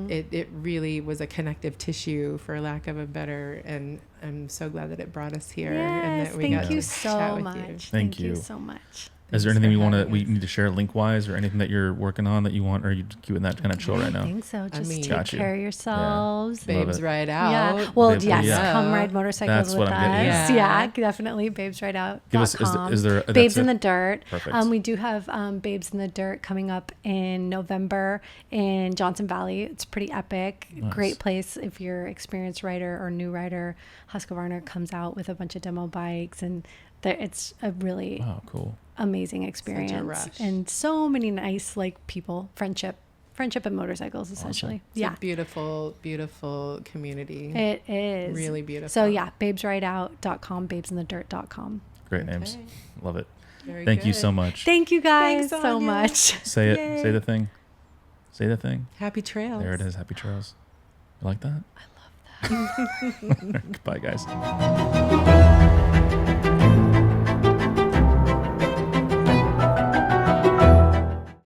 It really was a connective tissue, for lack of a better, and I'm so glad that it brought us here. And Yes, that we got thank you to chat so with much. you. Thank you. So much. Is there Thanks anything for we having need to share link wise, or anything that you're working on that you want, or are you keeping that kind of chill right now? I think so. Just mean, take Got you. care of yourselves. Love Babes it. Ride Out. Yeah. Well, Babe- yes. yeah. Come ride motorcycles That's with what us. I'm getting at. Yeah. Yeah. Definitely. Babesrideout.com. Give us, is there, that's Babes in it? the Dirt. Perfect. We do have Babes in the Dirt coming up in November in Johnson Valley. It's pretty epic. Nice. Great place if you're experienced rider or new rider. Husqvarna comes out with a bunch of demo bikes, and it's a really Wow, cool. amazing experience, rush. and so many nice like people, friendship and motorcycles essentially. It's Yeah, a beautiful, beautiful community. it is Really beautiful. So yeah, babesrideout.com, babesinthedirt.com. Great names. Okay. Love it. Very Thank you good. so much. Thank you guys Thanks, so Anya. much. Say it. Yay. Say the thing. Say the thing. Happy trails. There it is. Happy trails. You like that? I love that. Goodbye, guys.